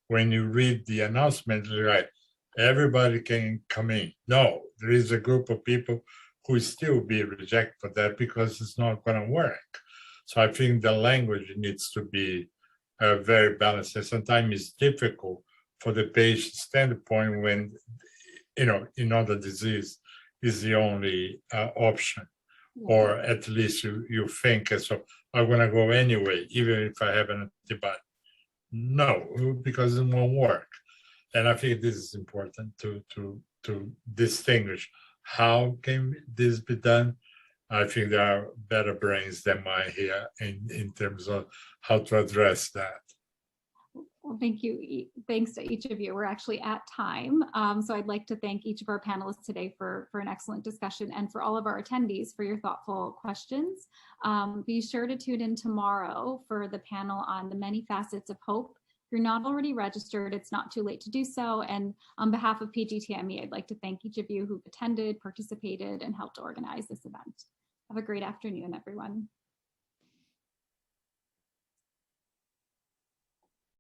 When you read the announcement, you're like, everybody can come in. No, there is a group of people who still be rejected for that because it's not going to work. So I think the language needs to be very balanced. And sometimes it's difficult for the patient standpoint when, another disease is the only option. Or at least you think, so I'm going to go anyway, even if I have an antibody. No, because it won't work. And I think this is important to distinguish. How can this be done? I think there are better brains than mine here in terms of how to address that. Well, thank you. Thanks to each of you. We're actually at time. So I'd like to thank each of our panelists today for an excellent discussion, and for all of our attendees for your thoughtful questions. Be sure to tune in tomorrow for the panel on the many facets of hope. If you're not already registered, it's not too late to do so. And on behalf of PGTME, I'd like to thank each of you who've attended, participated, and helped organize this event. Have a great afternoon, everyone.